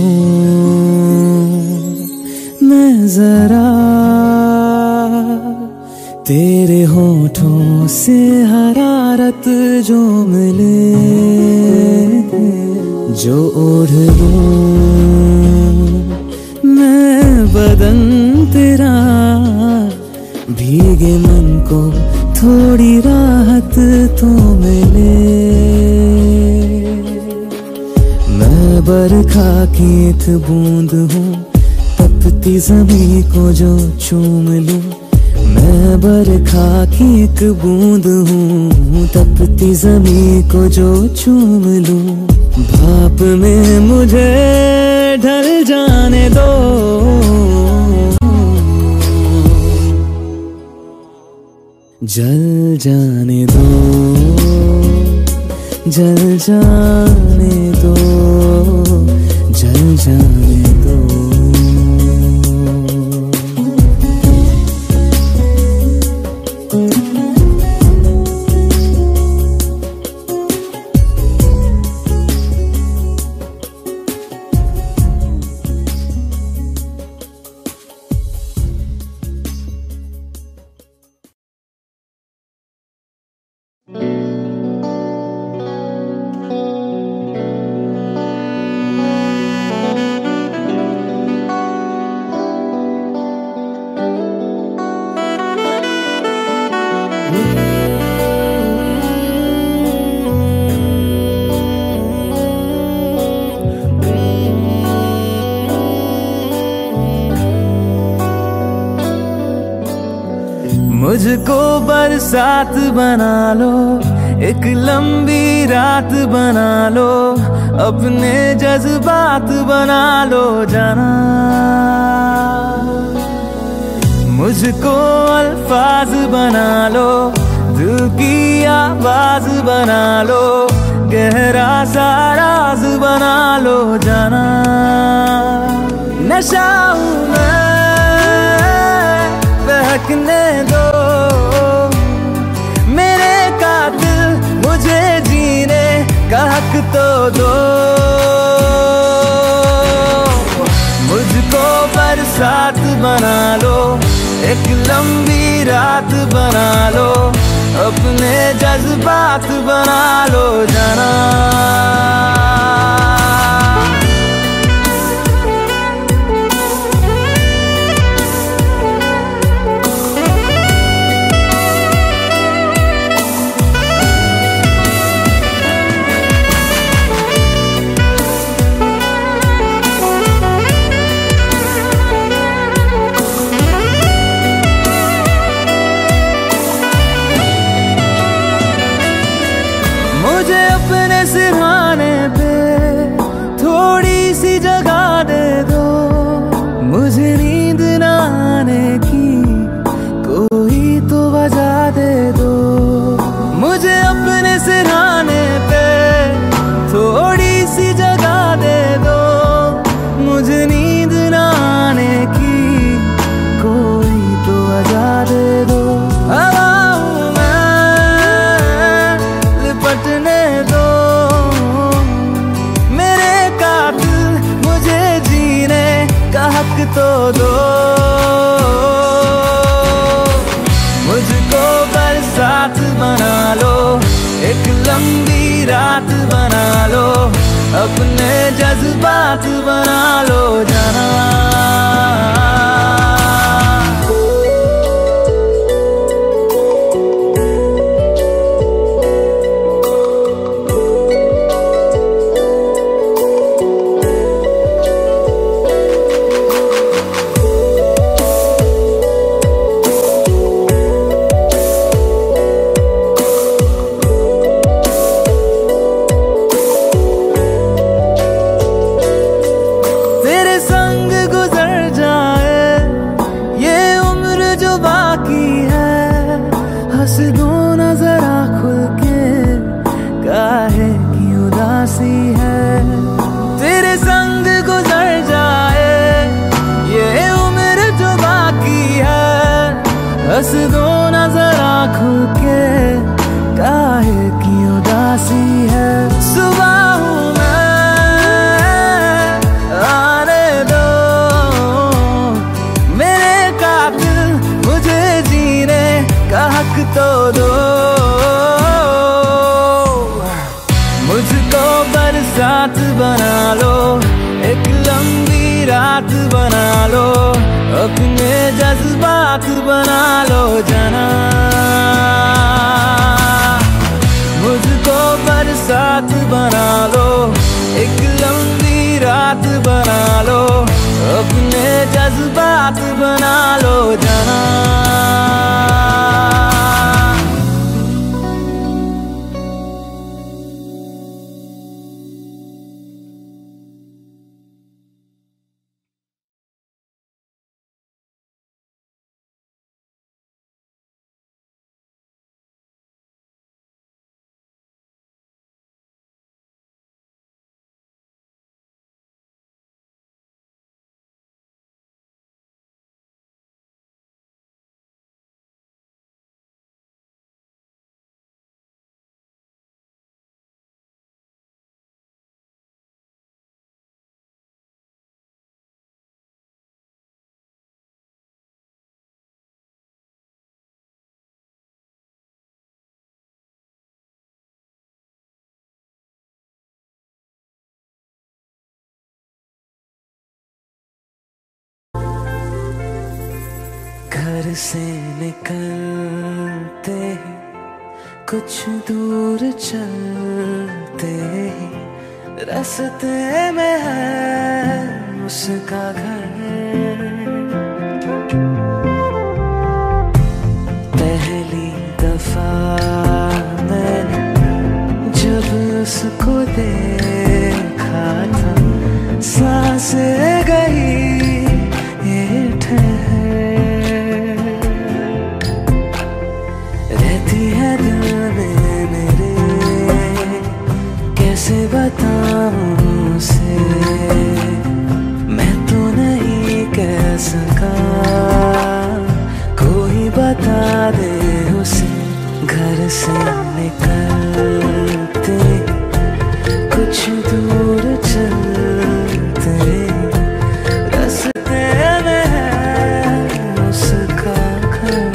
मैं जरा तेरे होठों से हरारत जो मिले, जो ओढ़ लूं मैं बदन तेरा, भीगे मन को थोड़ी राहत तो मिले। मैं बरखा की एक बूंद हूँ, तपती ज़मीं को जो चूम लूं। मैं बरखा की एक बूंद हूँ, तपती ज़मीं को जो चूम लूं। भाप में मुझे ढल जाने दो, जल जाने दो, जल जाने दो, जल जाने दो। मुझको बरसात बना लो, एक लंबी रात बना लो, अपने जज्बात बना लो जाना। मुझको अल्फाज बना लो, दिल की आवाज बना लो, गहरा सा राज बना लो जाना। नशा हूँ मैं, बहकने दो मेरे कातिल, मुझे जीने का हक तो दो। मुझको बरसात बना लो, एक लंबी रात बना लो, अपने जज्बात बना लो जाना। मुझे अपने सिरहाने पे थोड़ी सी जगह दे दो, मुझे नींद न आने की कोई तो वजह दे दो। मुझे अपने सिरहाने पे थोड़ी सी जगह दे दो, मुझे नींद न आने की कोई तो वजह दे दो। हवा हूँ मैं, लिपटने दो मेरे कातिल, मुझे जीने का हक तो दो। मुझको बरसात बना लो, एक लंबी रात बना लो, अपने जज्बात बना लो जाना। उदासी है। तेरे संग गुजर जाए ये उम्र जो बाकी है, हंस दो ना जरा खुल के, काहे की उदासी है। सुबह हूँ मैं, आने दो मेरे कातिल, मुझे जीने का हक तो दो। मुझको बरसात बना लो, एक लंबी रात बना लो, अपने जज्बात बना लो जना। मुझको बरसात बना लो, एक लंबी रात बना लो, अपने जज्बात बना लो जना। घर से निकलते ही कुछ दूर चलते ही रास्ते में है उसका घर। पहली दफा मैंने जब उसको देखा था, सांसें गई ये ठहर, कैसे बताऊं उसे, मैं तो नहीं कह सका, कोई बता दे उसे। घर से निकलते कुछ दूर चलते रास्ते में है उसका घर।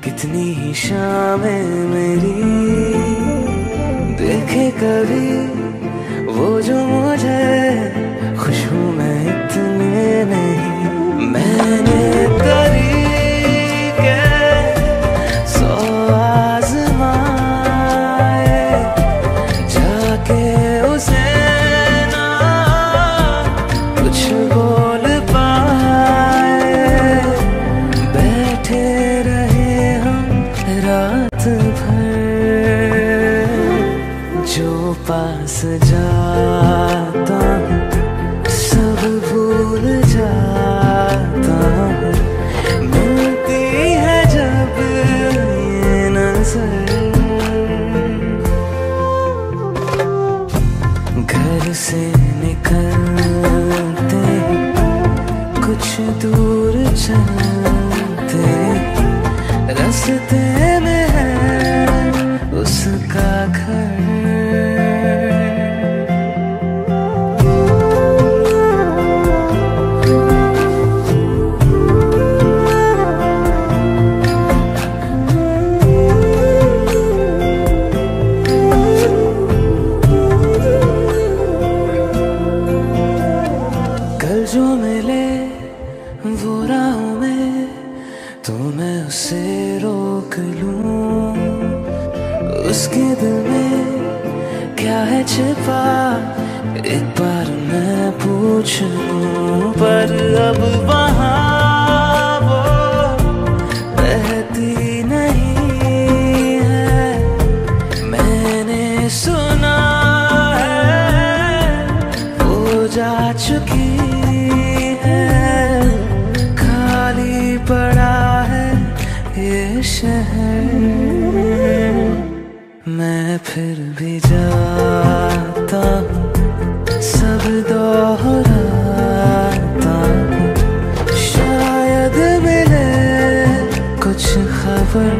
कितनी ही शामें मेरी देखे कभी वो जो मुझे खुश हूँ मैं इतने नहीं। मैंने तरीके 100 आज़माए, जाके उसे ना कुछ बोल पाए, बैठे रात भर जो पास जाता हूँ सब भूल जाता हूँ, मिलती है जब ये नजर। घर से निकलते कुछ दूर चलते रास्ते में है उसका घर। कल जो मिले वो राहों में तो मैं उसे रोक लूं, उसके दिल में क्या है छिपा एक बार मैं पूछ लूं। पर अब वहाँ फिर भी जाता हूँ, सब दोहराता हूँ, शायद मिले कुछ खबर।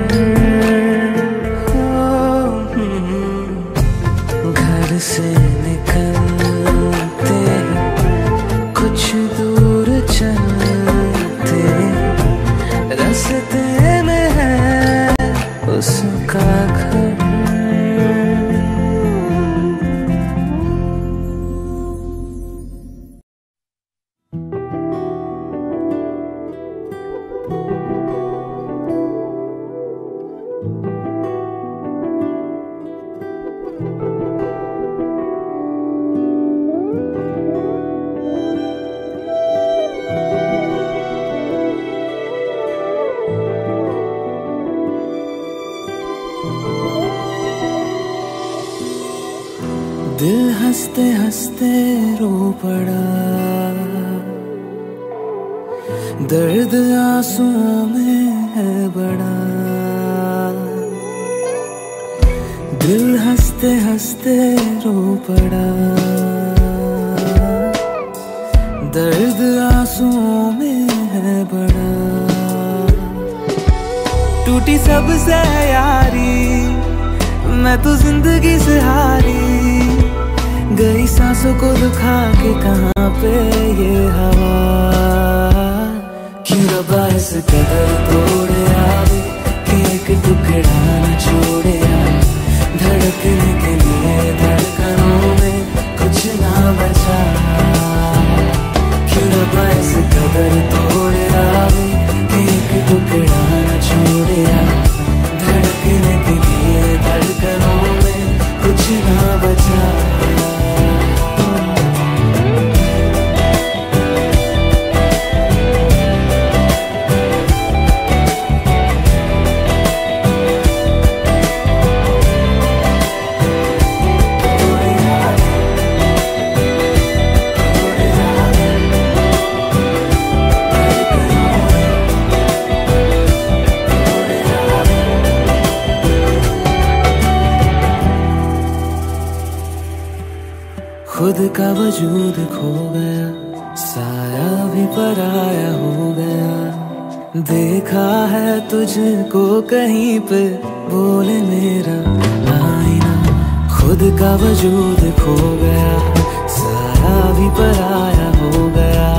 घर से निकलते कुछ दूर चलते, रास्ते में है उसका घर। दिल हंसते हंसते रो पड़ा, दर्द आंसुओं में है बड़ा। दिल हंसते हंसते रो पड़ा, दर्द आंसुओं में है बड़ा। टूटी सबसे यारी, मैं तो जिंदगी से हारी, गई सांसों को दुखा के कहाँ पे ये हवा। क्यों रब्बा इस कदर तोड़े आवे कि एक टुकड़ा न छोड़े आवे। धड़कने के लिए धड़कनों में कुछ ना बचा। क्यों रब्बा इस कदर तोड़े आवे कि एक टुकड़ा न छोड़े आवे। धड़कने के लिए धड़कनों में कुछ ना बचा। खुद का वजूद खो गया, साया भी पराया हो गया। देखा है तुझको कहीं पे, बोले मेरा आईना। खुद का वजूद खो गया, साया भी पराया हो गया।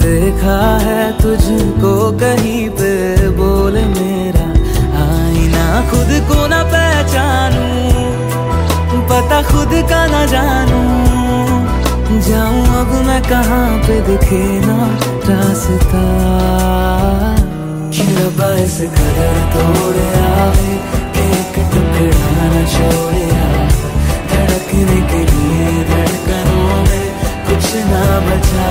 देखा है तुझको कहीं पे, बोले मेरा आईना। खुद को ना पहचानूं, पता खुद का ना जानूं, जाऊं अब मैं कहाँ पे दिखे ना रास्ता। क्यों रब्बा इस कदर तोड़े आवे कि एक टुकड़ा न छोड़े आवे। धड़कने के लिए धड़कनों में कुछ ना बचा।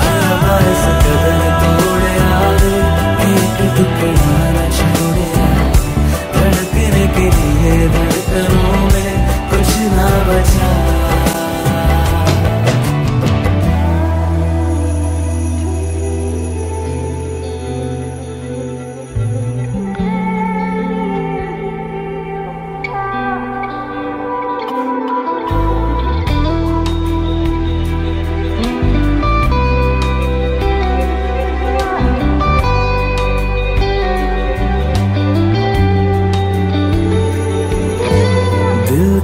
क्यों रब्बा इस कदर तोड़े आवे कि एक टुकड़ा न छोड़े आवे। धड़कने के लिए धड़कनों में कुछ ना बचा।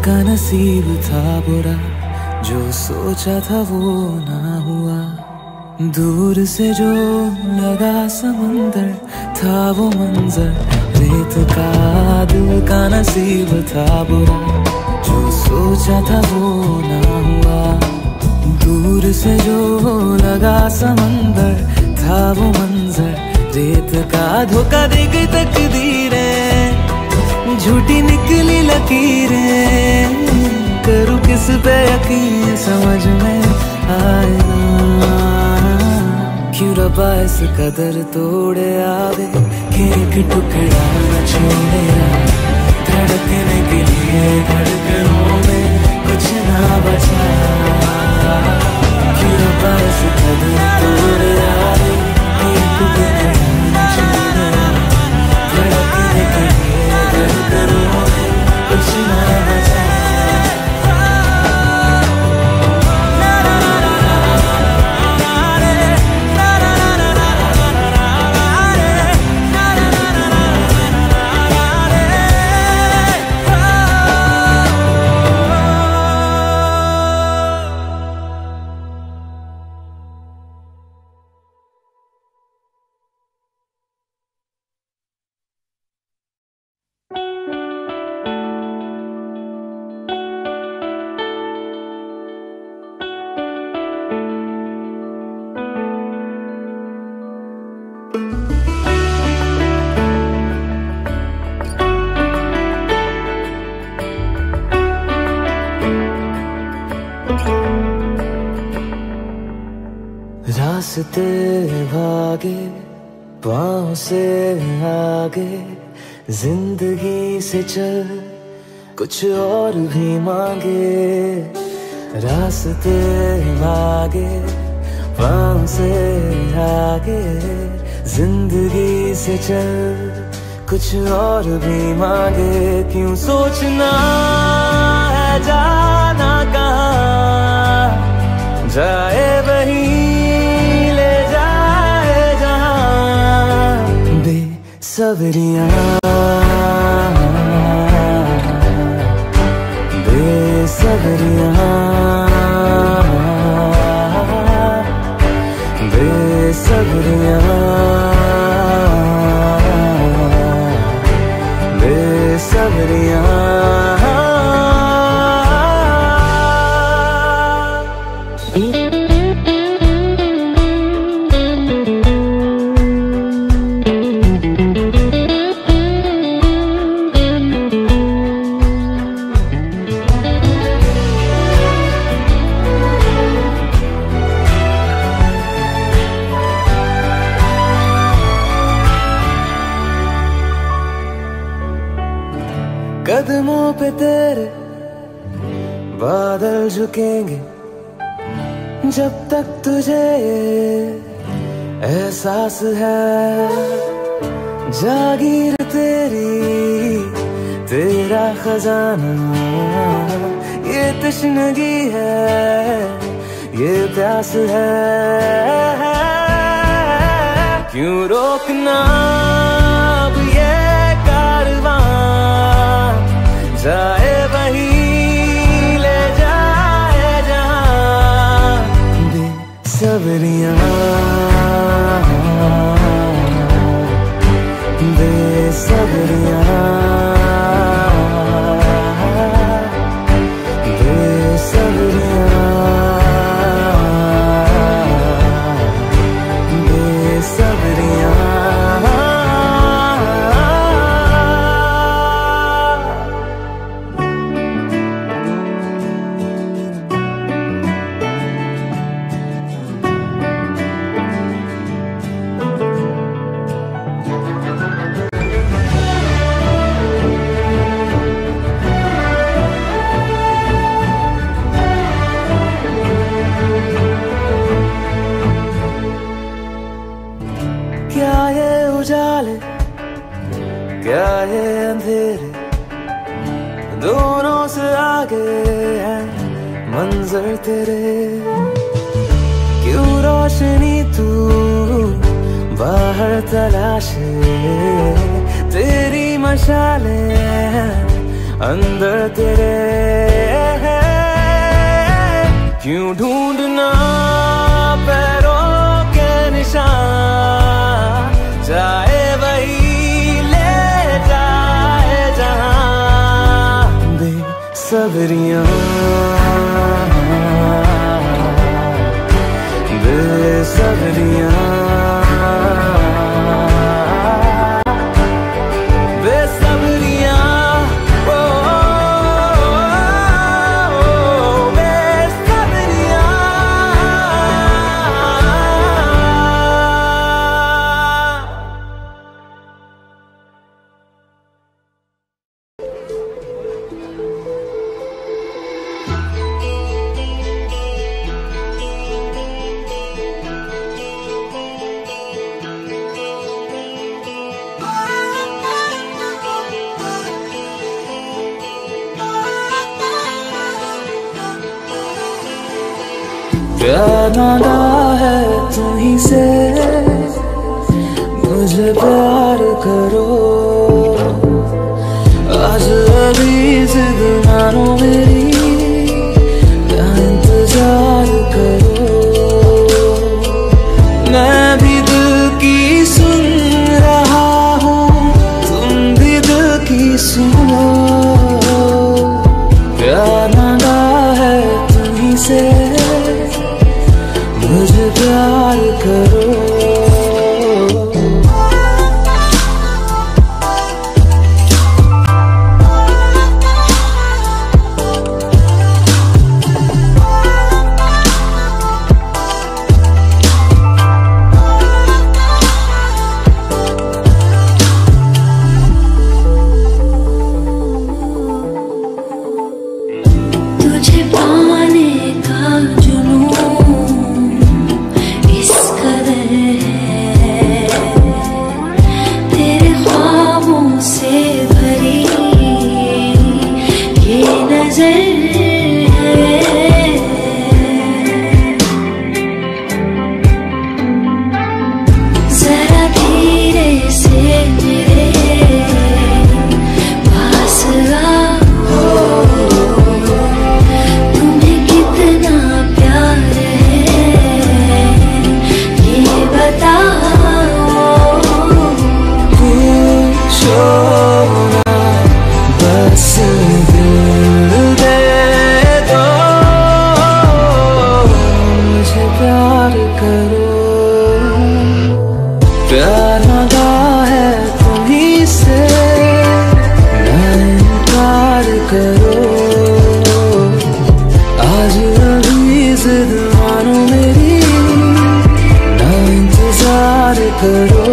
का नसीब था बुरा, जो सोचा था वो ना हुआ। दूर से जो लगा समंदर, था वो मंजर रेत का। दिल का नसीब था बुरा, जो सोचा था वो ना हुआ। दूर से जो लगा समंदर, था वो मंजर रेत का। धोखा दे गई तकदीरें, झूठी निकली लकीरें। करूँ किस पे यकीन, समझ में आए ना। क्यों रब्बा इस कदर तोड़े आवे कि एक टुकड़ा न छोड़े आवे। धड़कने के लिए धड़कनों में कुछ ना बचा। क्यों रब्बा इस कदर तोड़े आवे कि एक टुकड़ा न छोड़े आवे। धड़कने के लिए धड़कनों में रास्ते भागे पाँव से आगे, जिंदगी से चल कुछ और भी मांगे। रास्ते भागे पाँव से आगे, जिंदगी से चल कुछ और भी मांगे। क्यों सोचना है जाना कहाँ, जाए वही ले जाए जहाँ। बेसब्रियाँ बेसब्रियाँ बेसब्रियाँ बेसब्रियाँ। कदमों पे तेरे बादल झुकेंगे, जब तक तुझे एहसास है। जागीर तेरी तेरा खजाना, ये तश्नगी है ये प्यास है। क्यों रोकना अब ये कारवां, जाए वही ले जाए जहाँ। बेसब्रियाँ बेसब्रियाँ बेसब्रियाँ बेसब्रियाँ। क्या ये उजाले क्या ये अंधेरे, दोनों से आगे है मंजर तेरे। क्यों रोशनी तू बाहर तलाशे, तेरी मशालें अंदर तेरे। क्यों ढूंढना पैरों के निशान, जाए वही ले जाए जहाँ। बेसब्रियाँ बेसब्रियाँ बेसब्रियाँ प्यार मांगा है तुम्हीं से, मुझे प्यार करो। आज अभी जिद मानो मेरी, क्या इंतजार करो। मैं भी दिल की सुन रहा हूँ, तुम भी दिल की सुनो। प्यार मांगा है तुम्हीं से, मुझे प्यार करो। करो।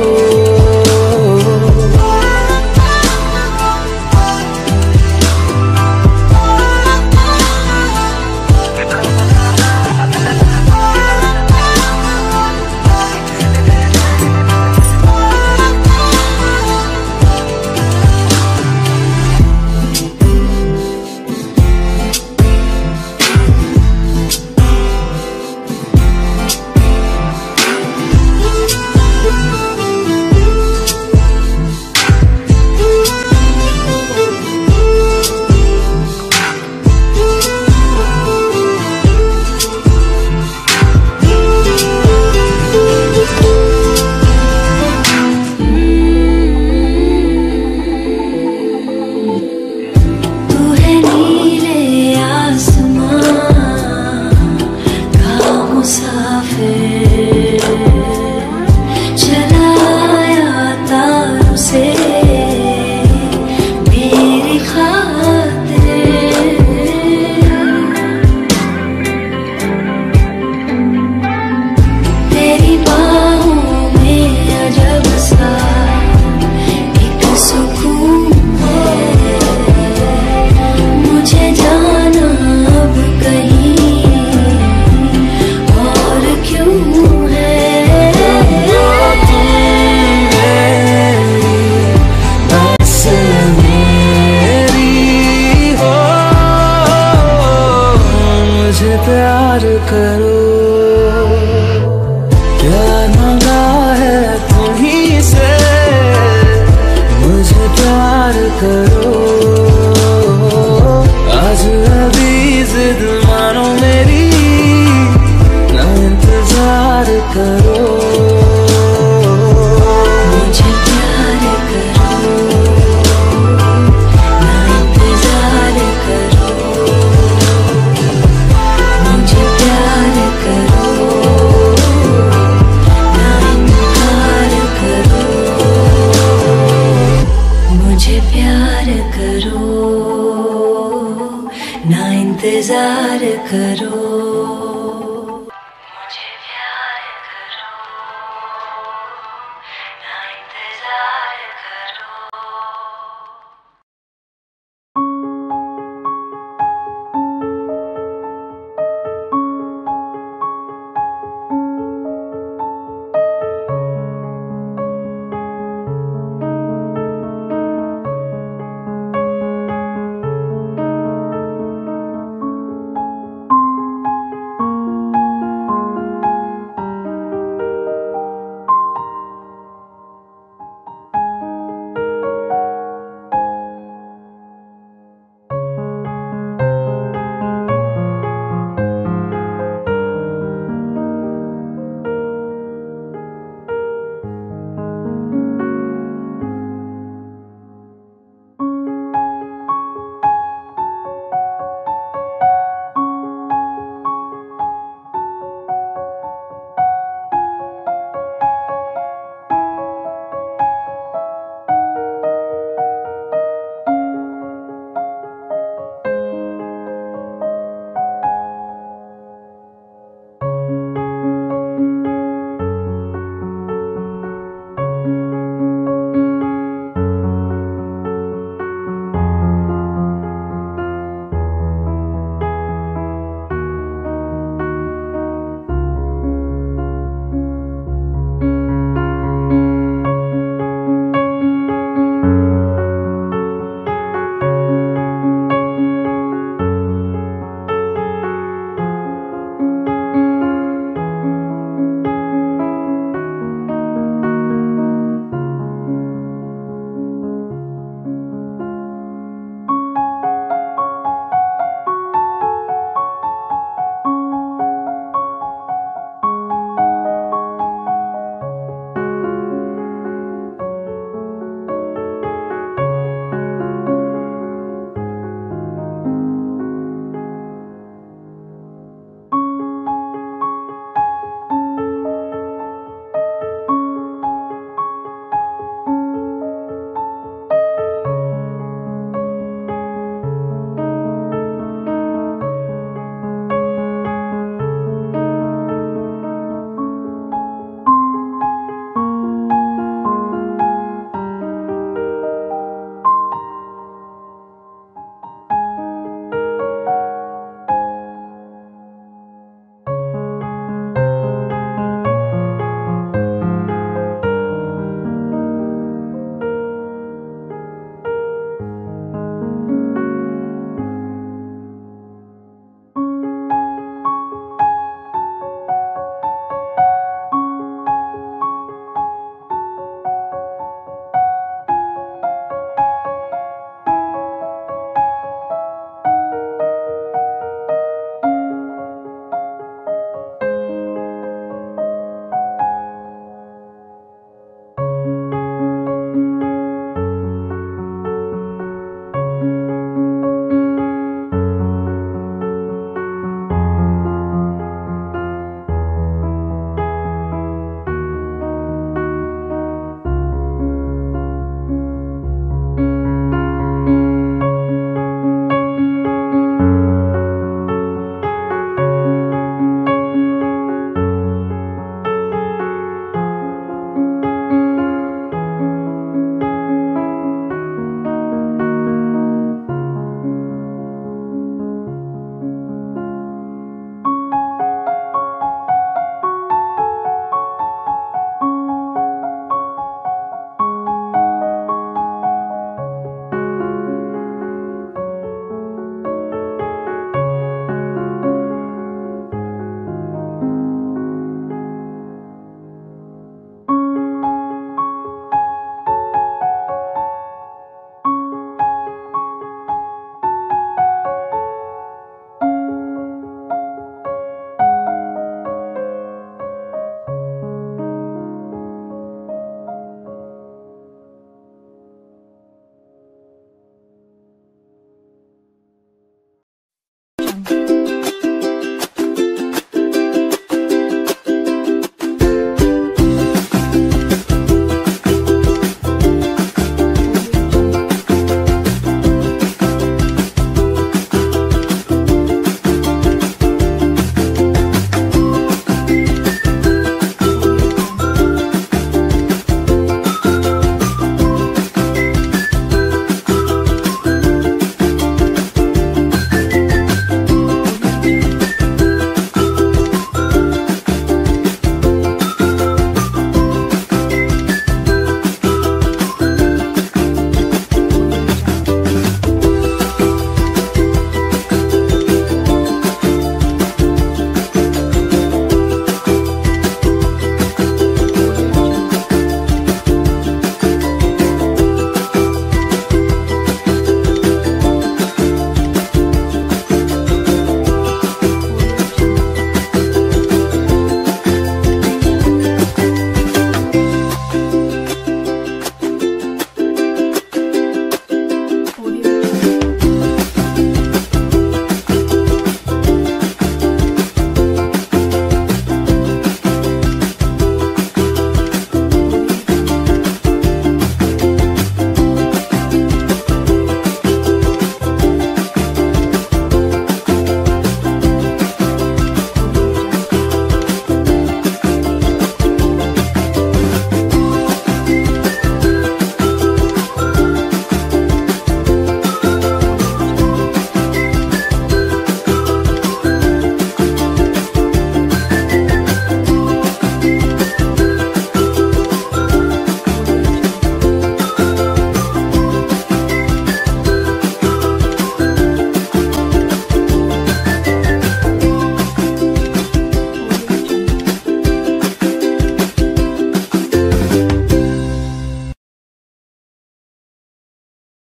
प्यार करो, प्यार मांगा है तुम्हीं से, मुझे प्यार करो। आज अभी जिद मानो मेरी, ना इंतजार करो। मुझे प्यार करो, ना इंतजार करो। मुझे प्यार करो, ना इनकार करो। मुझे प्यार करो, ना इंतजार करो।